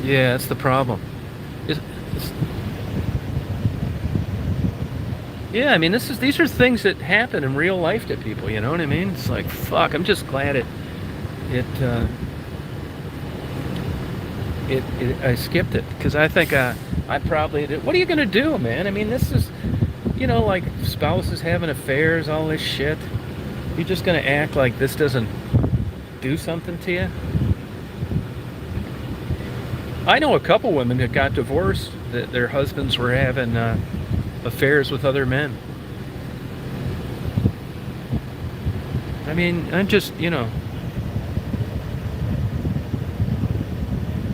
Yeah, that's the problem. Yeah, I mean, these are things that happen in real life to people. You know what I mean? It's like, fuck. I'm just glad I skipped it because I think I probably did. What are you gonna do, man? I mean, this is, like spouses having affairs, all this shit. You're just gonna act like this doesn't do something to you? I know a couple women that got divorced that their husbands were having affairs with other men. I mean, I'm just,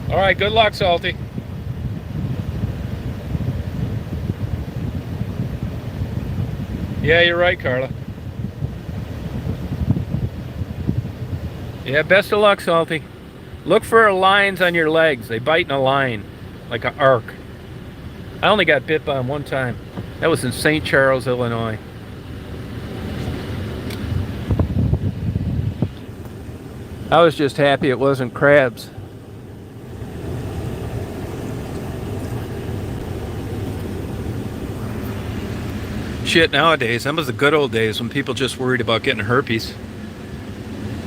All right, good luck, Salty. Yeah, you're right, Carla. Yeah, best of luck, Salty. Look for lines on your legs. They bite in a line, like an arc. I only got bit by them one time. That was in St. Charles, Illinois. I was just happy it wasn't crabs. Shit, nowadays, that was the good old days when people just worried about getting herpes.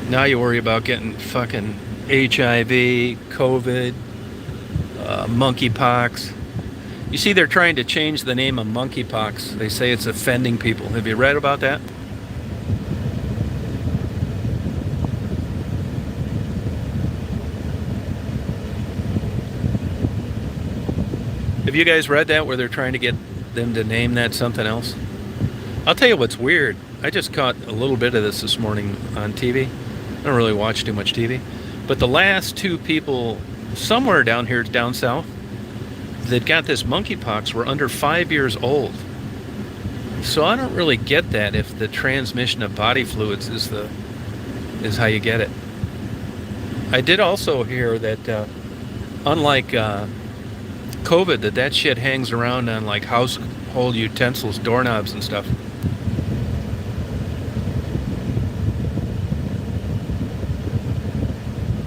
Now you worry about getting fucking HIV, COVID, monkeypox. You see, they're trying to change the name of monkeypox. They say it's offending people. Have you read about that? Have you guys read that, where they're trying to get them to name that something else? I'll tell you what's weird. I just caught a little bit of this morning on TV. I don't really watch too much TV. But the last two people somewhere down here, down south, that got this monkeypox were under 5 years old. So I don't really get that if the transmission of body fluids is how you get it. I did also hear that unlike COVID, that shit hangs around on like household utensils, doorknobs, and stuff.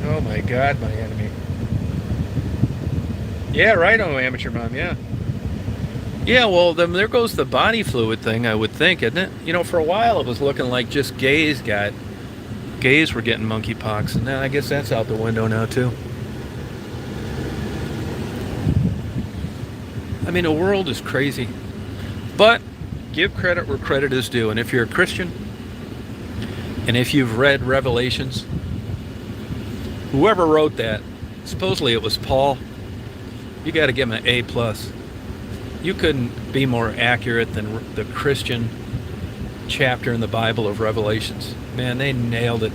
Oh my God, my enemy. Yeah, right on Amateur Mom. Yeah. Yeah, well, then there goes the body fluid thing, I would think, isn't it? You know, for a while it was looking like just gays were getting monkeypox, and now I guess that's out the window now too. I mean, the world is crazy, but give credit where credit is due. And if you're a Christian, and if you've read Revelations, whoever wrote that, supposedly it was Paul, you got to give him an A plus. You couldn't be more accurate than the Christian chapter in the Bible of Revelations. Man, they nailed it.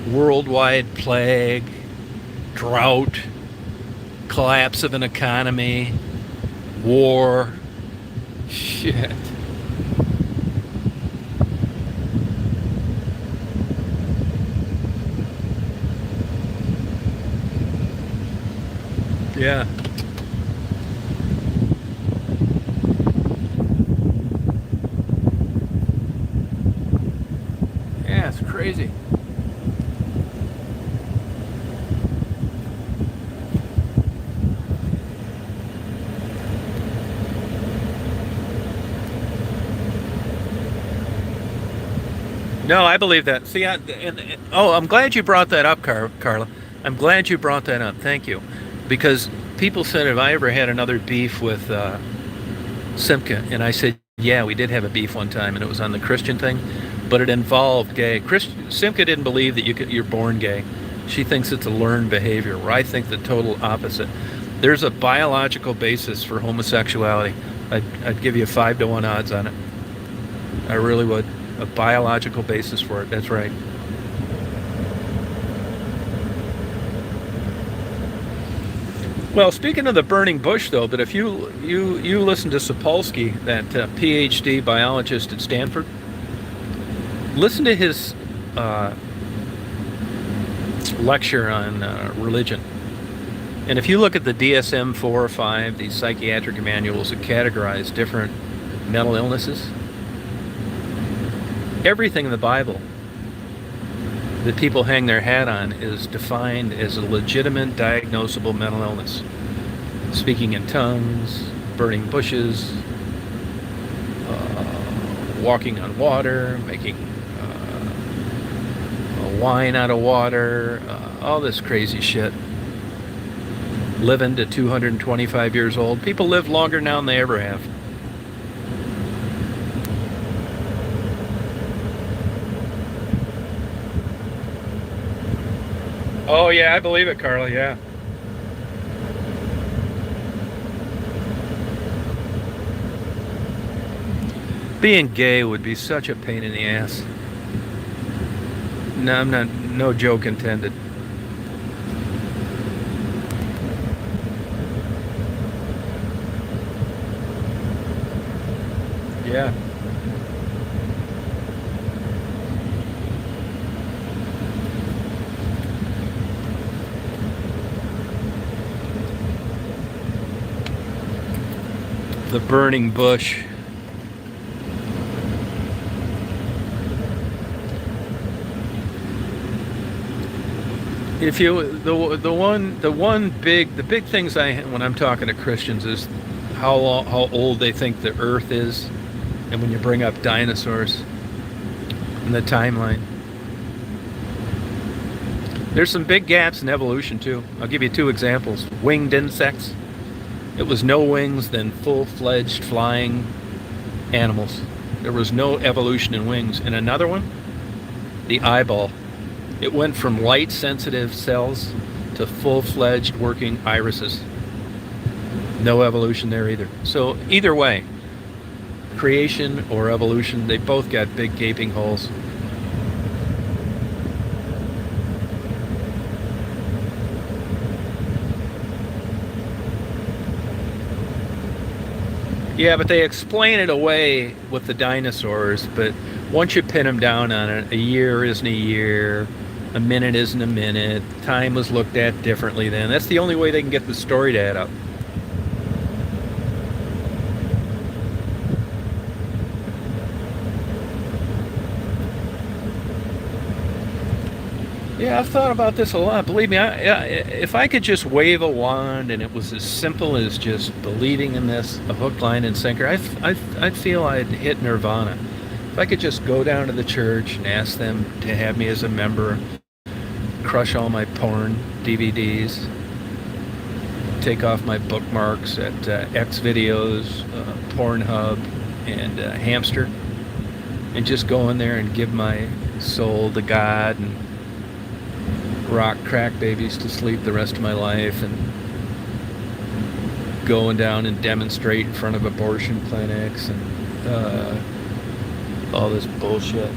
Worldwide plague, drought, collapse of an economy, war. Shit. Yeah. Yeah, it's crazy. No, I believe that. See, oh, I'm glad you brought that up, Carla. I'm glad you brought that up. Thank you. Because people said, have I ever had another beef with Simca? And I said, yeah, we did have a beef one time, and it was on the Christian thing, but it involved gay. Simca didn't believe that you're born gay. She thinks it's a learned behavior, where I think the total opposite. There's a biological basis for homosexuality. I'd give you 5-to-1 odds on it. I really would. A biological basis for it. That's right. Well, speaking of the burning bush, though, but if you listen to Sapolsky, that PhD biologist at Stanford, listen to his lecture on religion. And if you look at the DSM-4 or 5, these psychiatric manuals that categorize different mental illnesses, everything in the Bible that people hang their hat on is defined as a legitimate diagnosable mental illness. Speaking in tongues, burning bushes, walking on water, making wine out of water, all this crazy shit. Living to 225 years old. People live longer now than they ever have. Oh, yeah, I believe it, Carla, yeah. Being gay would be such a pain in the ass. No, I'm not, no joke intended. Yeah. The burning bush. If you the big things when I'm talking to Christians is how old they think the Earth is, and when you bring up dinosaurs and the timeline, there's some big gaps in evolution too. I'll give you 2 examples: winged insects. It was no wings, then full-fledged flying animals. There was no evolution in wings. And another one, the eyeball. It went from light-sensitive cells to full-fledged working irises. No evolution there either. So either way, creation or evolution, they both got big gaping holes. Yeah, but they explain it away with the dinosaurs, but once you pin them down on it, a year isn't a year, A minute isn't a minute. Time was looked at differently then. That's the only way they can get the story to add up. Yeah, I've thought about this a lot. Believe me, if I could just wave a wand and it was as simple as just believing in this, a hook, line, and sinker, I'd feel I'd hit nirvana. If I could just go down to the church and ask them to have me as a member, crush all my porn DVDs, take off my bookmarks at X videos, Pornhub, and Hamster, and just go in there and give my soul to God and rock crack babies to sleep the rest of my life, and going down and demonstrate in front of abortion clinics and all this bullshit.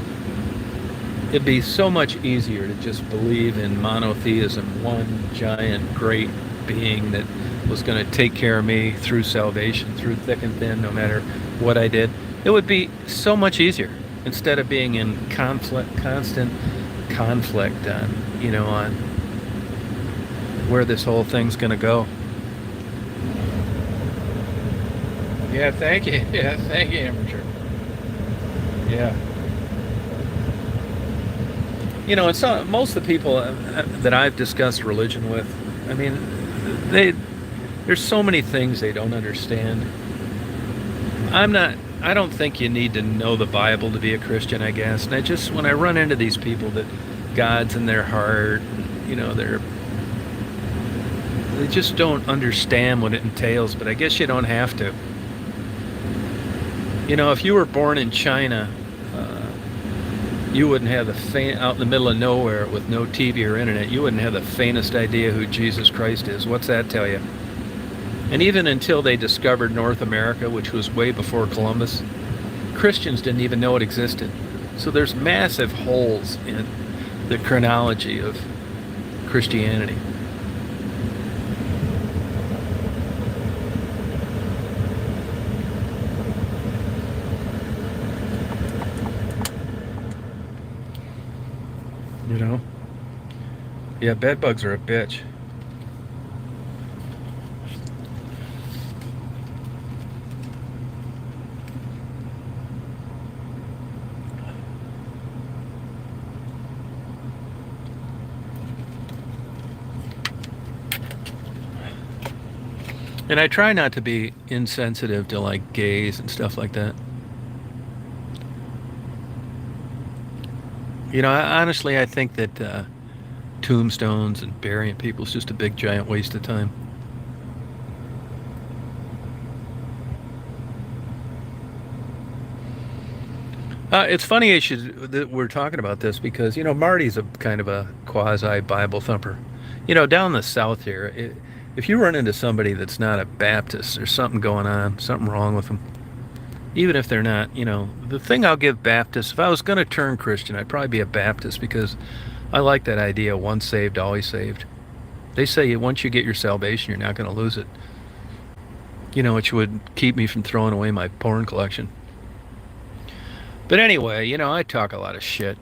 It'd be so much easier to just believe in monotheism, one giant great being that was going to take care of me through salvation, through thick and thin, no matter what I did. It would be so much easier instead of being in conflict, constant conflict on where this whole thing's gonna go. Yeah, thank you. Yeah, thank you, amateur. Yeah. It's most of the people that I've discussed religion with. I mean, there's so many things they don't understand. I don't think you need to know the Bible to be a Christian, I guess. And when I run into these people that God's in their heart, they just don't understand what it entails, but I guess you don't have to. If you were born in China, you wouldn't have out in the middle of nowhere with no TV or internet, you wouldn't have the faintest idea who Jesus Christ is. What's that tell you? And even until they discovered North America, which was way before Columbus, Christians didn't even know it existed. So there's massive holes in the chronology of Christianity. Yeah, bed bugs are a bitch. And I try not to be insensitive to like gays and stuff like that. Honestly, I think that tombstones and burying people is just a big giant waste of time. It's funny that we're talking about this because Marty's a kind of a quasi Bible thumper. Down the south here, if you run into somebody that's not a Baptist, there's something going on, something wrong with them. Even if they're not, the thing I'll give Baptists, if I was going to turn Christian, I'd probably be a Baptist because I like that idea, once saved, always saved. They say once you get your salvation, you're not going to lose it. Which would keep me from throwing away my porn collection. But anyway, I talk a lot of shit,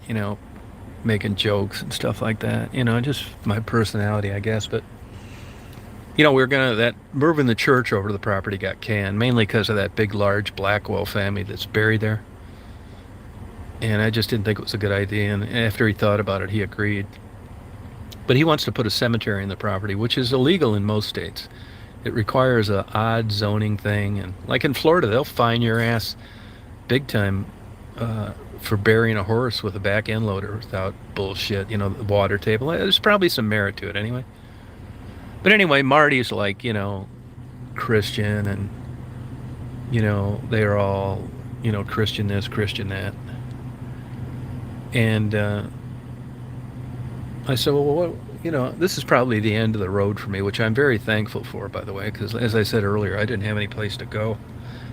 making jokes and stuff like that. Just my personality, I guess. But that moving the church over to the property got canned, mainly because of that big, large Blackwell family that's buried there. And I just didn't think it was a good idea. And after he thought about it, he agreed. But he wants to put a cemetery in the property, which is illegal in most states. It requires a odd zoning thing. And like in Florida, they'll fine your ass big time for burying a horse with a back end loader without bullshit, the water table. There's probably some merit to it anyway. But anyway, Marty's like, Christian, and, they're all, Christian this, Christian that. And I said, well, what, this is probably the end of the road for me, which I'm very thankful for, by the way, because as I said earlier, I didn't have any place to go.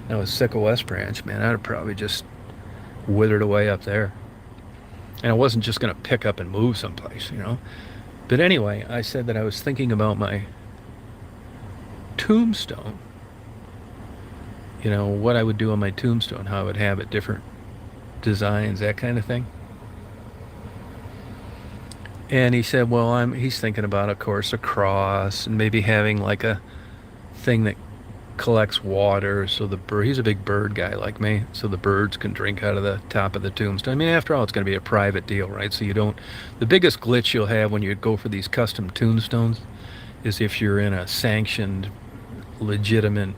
I was sick of West Branch, man. I'd have probably just withered away up there. And I wasn't just going to pick up and move someplace, But anyway, I said that I was thinking about my tombstone. What I would do on my tombstone, how I would have it, different designs, that kind of thing. And he said, well, he's thinking about, of course, a cross and maybe having like a thing that collects water so the bird, he's a big bird guy like me, so the birds can drink out of the top of the tombstone. I mean, after all, it's going to be a private deal, right? So you don't, the biggest glitch you'll have when you go for these custom tombstones is if you're in a sanctioned, legitimate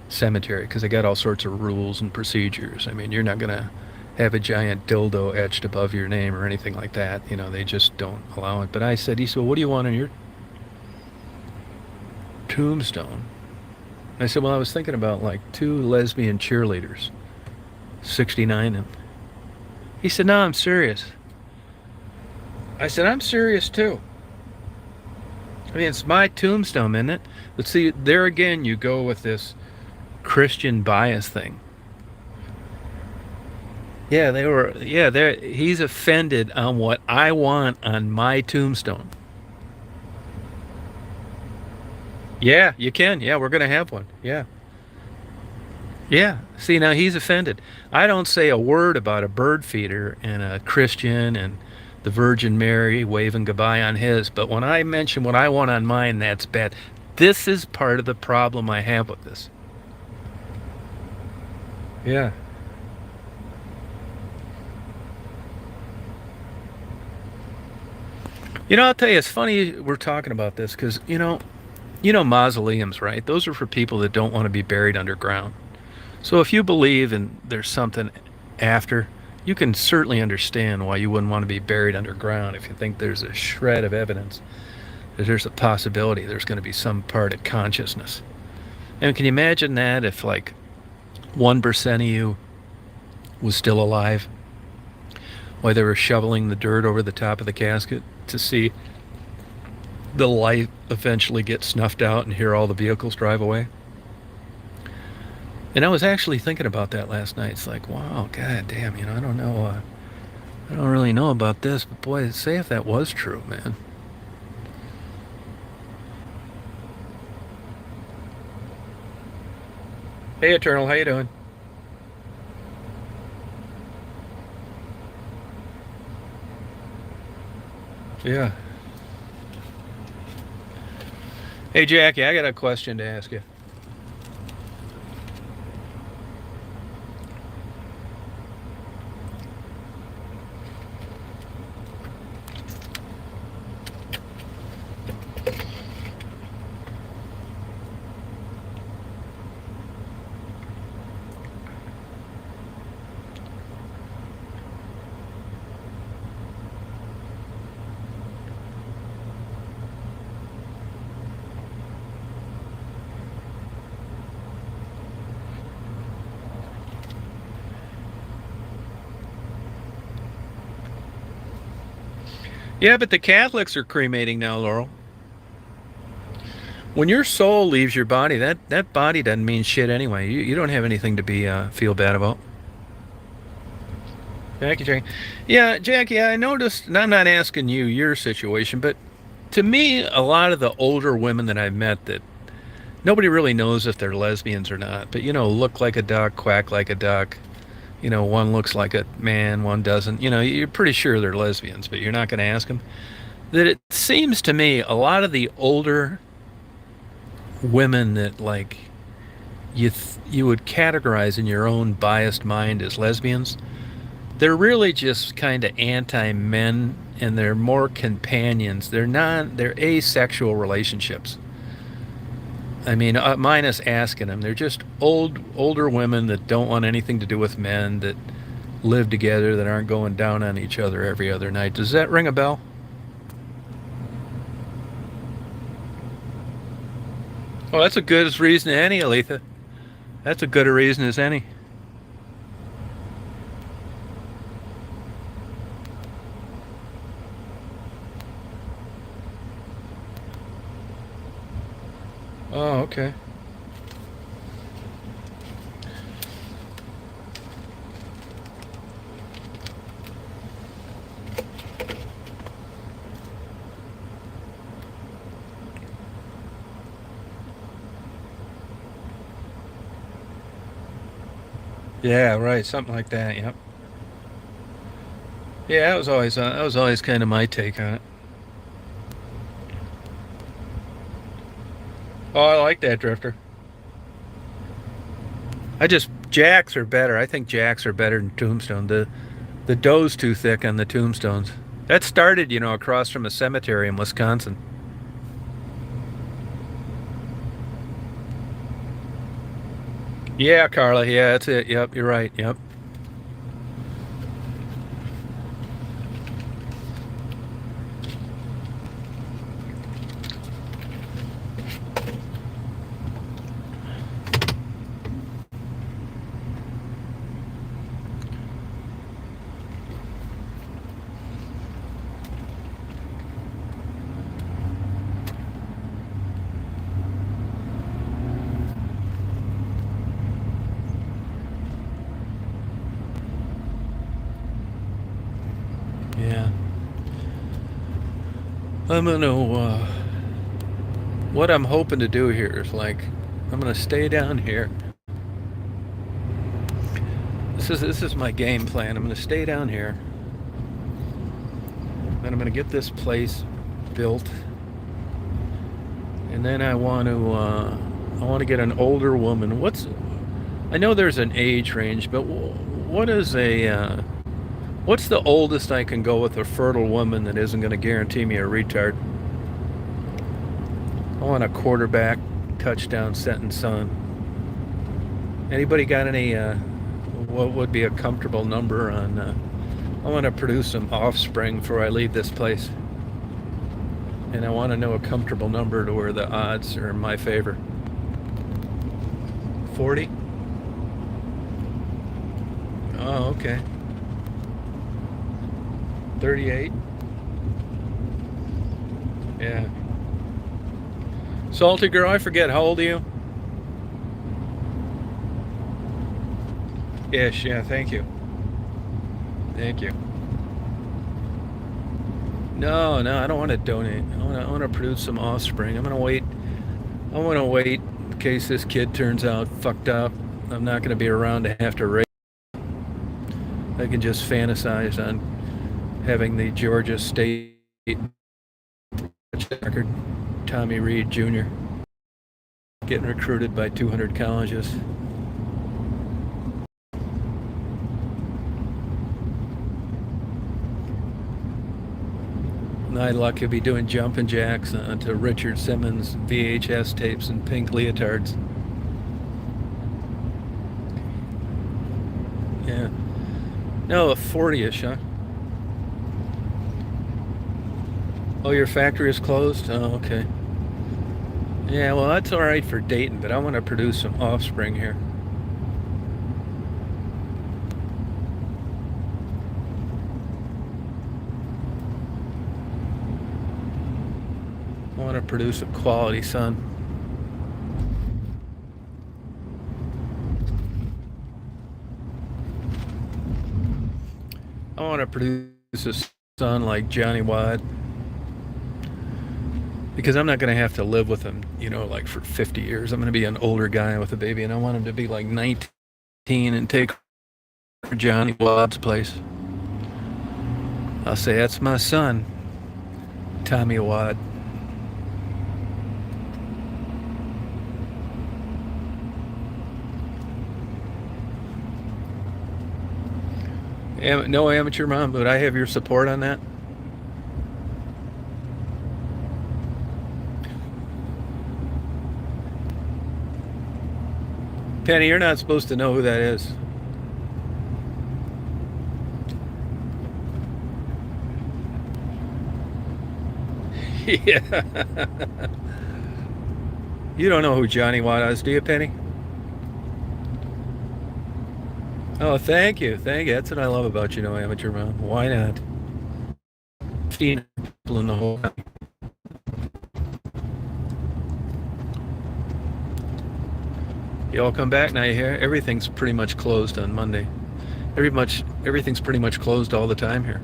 cemetery, because they got all sorts of rules and procedures. I mean, you're not going to have a giant dildo etched above your name or anything like that. You know, they just don't allow it. But I said, he said, well, what do you want on your tombstone? I said, well, I was thinking about like two lesbian cheerleaders, 69. And he said, no, I'm serious. I said, I'm serious too. I mean, it's my tombstone, isn't it? But see, there again, you go with this Christian bias thing. Yeah, they were. Yeah, there. He's offended on what I want on my tombstone. Yeah, you can. Yeah, we're gonna have one. Yeah, yeah. See, now he's offended. I don't say a word about a bird feeder and a Christian and the Virgin Mary waving goodbye on his. But when I mention what I want on mine, that's bad. This is part of the problem I have with this. Yeah. You know, I'll tell you, it's funny we're talking about this because mausoleums, right? Those are for people that don't want to be buried underground. So if you believe in there's something after, you can certainly understand why you wouldn't want to be buried underground if you think there's a shred of evidence that there's a possibility there's going to be some part of consciousness. And can you imagine that if like 1% of you was still alive while they were shoveling the dirt over the top of the casket to see the light eventually get snuffed out and hear all the vehicles drive away? And I was actually thinking about that last night. It's like, wow, god damn, I don't know, I don't really know about this, but boy, say if that was true, man. Hey, Eternal, how you doing? Yeah. Hey, Jackie, I got a question to ask you. Yeah, but the Catholics are cremating now, Laurel. When your soul leaves your body, that body doesn't mean shit anyway. You don't have anything to be feel bad about. Thank you, Jackie. Yeah, Jackie, I noticed, and I'm not asking you your situation, but to me, a lot of the older women that I've met that nobody really knows if they're lesbians or not, but look like a duck, quack like a duck. One looks like a man, one doesn't. You're pretty sure they're lesbians, but you're not going to ask them. That it seems to me a lot of the older women that like you would categorize in your own biased mind as lesbians, they're really just kind of anti-men and they're more companions. They're asexual relationships. I mean, minus asking them, they're just older women that don't want anything to do with men, that live together, that aren't going down on each other every other night. Does that ring a bell? Oh, that's a good reason as any, Aletha. That's a good a reason as any. Oh, okay. Yeah, right. Something like that. Yep. Yeah, that was always kind of my take on it. Oh, I like that drifter. I just jacks are better. I think jacks are better than tombstone. The dough's too thick on the tombstones. That started, across from a cemetery in Wisconsin. Yeah, Carla. Yeah, that's it. Yep, you're right. Yep. Yeah. I'm gonna. What I'm hoping to do here is I'm gonna stay down here. This is my game plan. I'm gonna stay down here. Then I'm gonna get this place built, and then I want to get an older woman. I know there's an age range, but what is what's the oldest I can go with a fertile woman that isn't going to guarantee me a retard? I want a quarterback touchdown setting son. Anybody got any what would be a comfortable number on I want to produce some offspring before I leave this place. And I want to know a comfortable number to where the odds are in my favor. 40? Oh, okay. 38? Yeah. Salty girl, I forget, how old are you? Ish, yeah, thank you. Thank you. No, no, I don't want to donate. I want to produce some offspring. I'm gonna wait. I want to wait in case this kid turns out fucked up. I'm not gonna be around to have to raise. I can just fantasize on having the Georgia State record, Tommy Reed Jr. getting recruited by 200 colleges. My luck, he'll be doing jumping jacks onto Richard Simmons VHS tapes and pink leotards. Yeah. No, a 40-ish, huh? Oh, your factory is closed? Oh, okay. Yeah, well, that's all right for Dayton, but I want to produce some offspring here. I want to produce a quality son. I want to produce a son like Johnny Watt because I'm not going to have to live with him, like for 50 years. I'm going to be an older guy with a baby, and I want him to be like 19 and take Johnny Watt's place. I'll say, that's my son, Tommy Watt. No amateur mom, but I have your support on that. Penny, you're not supposed to know who that is. Yeah. You don't know who Johnny Watt is, do you, Penny? Oh, thank you. Thank you. That's what I love about amateur mom. Why not? 15 people in the whole. You all come back now. You hear everything's pretty much closed on Monday. Everything's pretty much closed all the time here.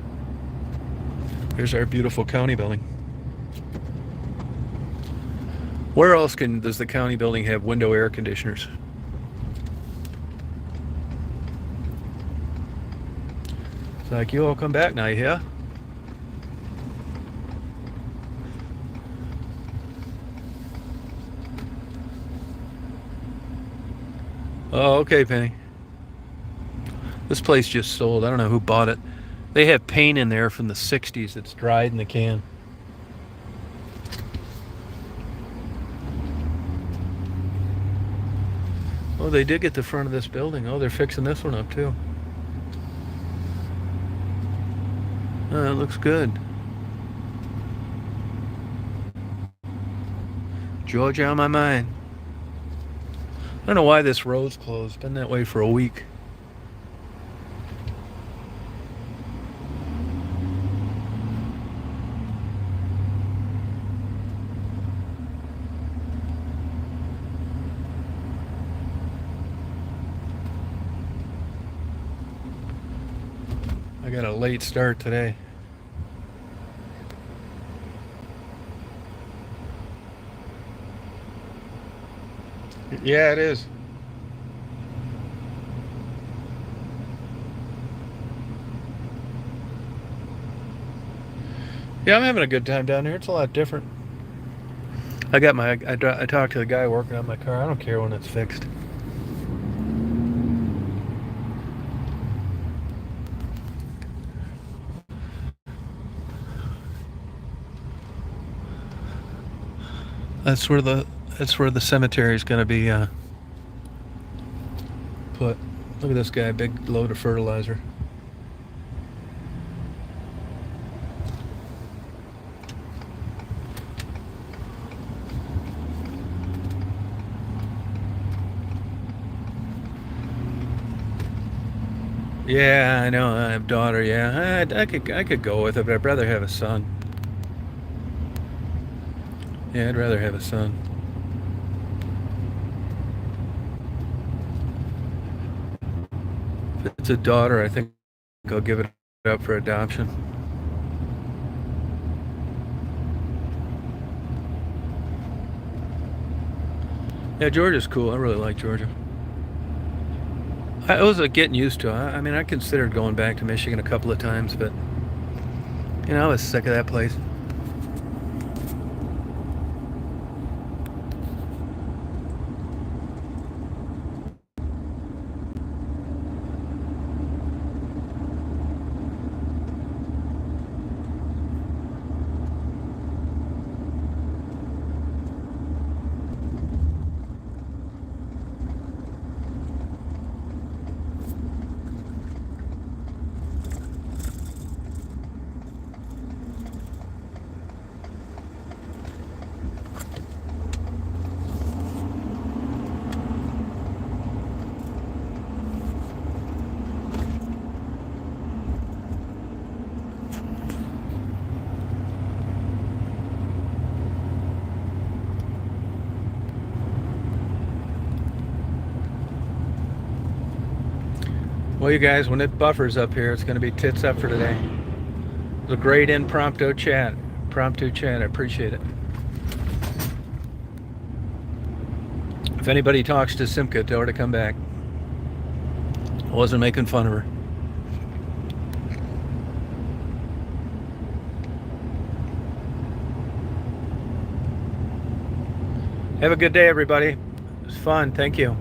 Here's our beautiful county building. Where else does the county building have window air conditioners? It's like, you all come back now, yeah? Oh, okay, Penny. This place just sold. I don't know who bought it. They have paint in there from the 60s that's dried in the can. Oh, they did get the front of this building. Oh, they're fixing this one up too. Oh, it looks good. Georgia on my mind. I don't know why this road's closed. Been that way for a week. I got a late start today. Yeah, it is. Yeah, I'm having a good time down here. It's a lot different. I talked to the guy working on my car. I don't care when it's fixed. That's where the cemetery is going to be put. Look at this guy, big load of fertilizer. Yeah, I know. I have a daughter. Yeah, I could go with it, but I'd rather have a son. Yeah, I'd rather have a son. If it's a daughter, I think I'll give it up for adoption. Yeah, Georgia's cool. I really like Georgia. I was getting used to it. I mean, I considered going back to Michigan a couple of times, but I was sick of that place. Well, you guys, when it buffers up here, it's going to be tits up for today. It was a great impromptu chat. I appreciate it. If anybody talks to Simca, tell her to come back. I wasn't making fun of her. Have a good day, everybody. It was fun. Thank you.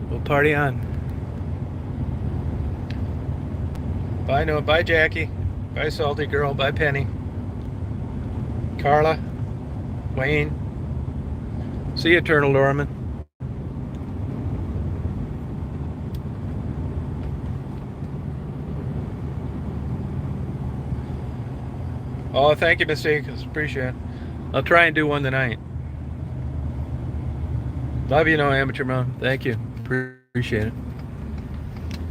We'll party on. Bye, Noah. Bye, Jackie. Bye, Salty Girl. Bye, Penny. Carla. Wayne. See you, Eternal Dorman. Oh, thank you, Mystique. Appreciate it. I'll try and do one tonight. Love you, no amateur mom. Thank you. Appreciate it.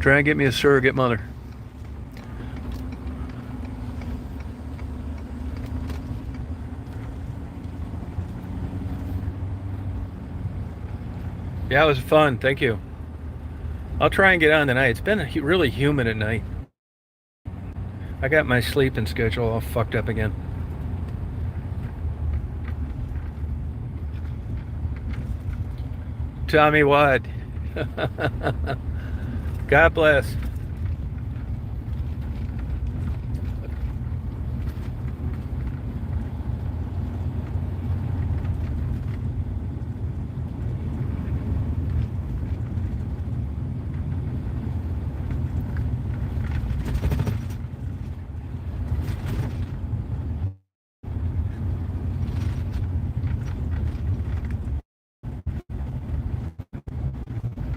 Try and get me a surrogate mother. Yeah, it was fun. Thank you. I'll try and get on tonight. It's been really humid at night. I got my sleeping schedule all fucked up again. Tommy Wad. God bless.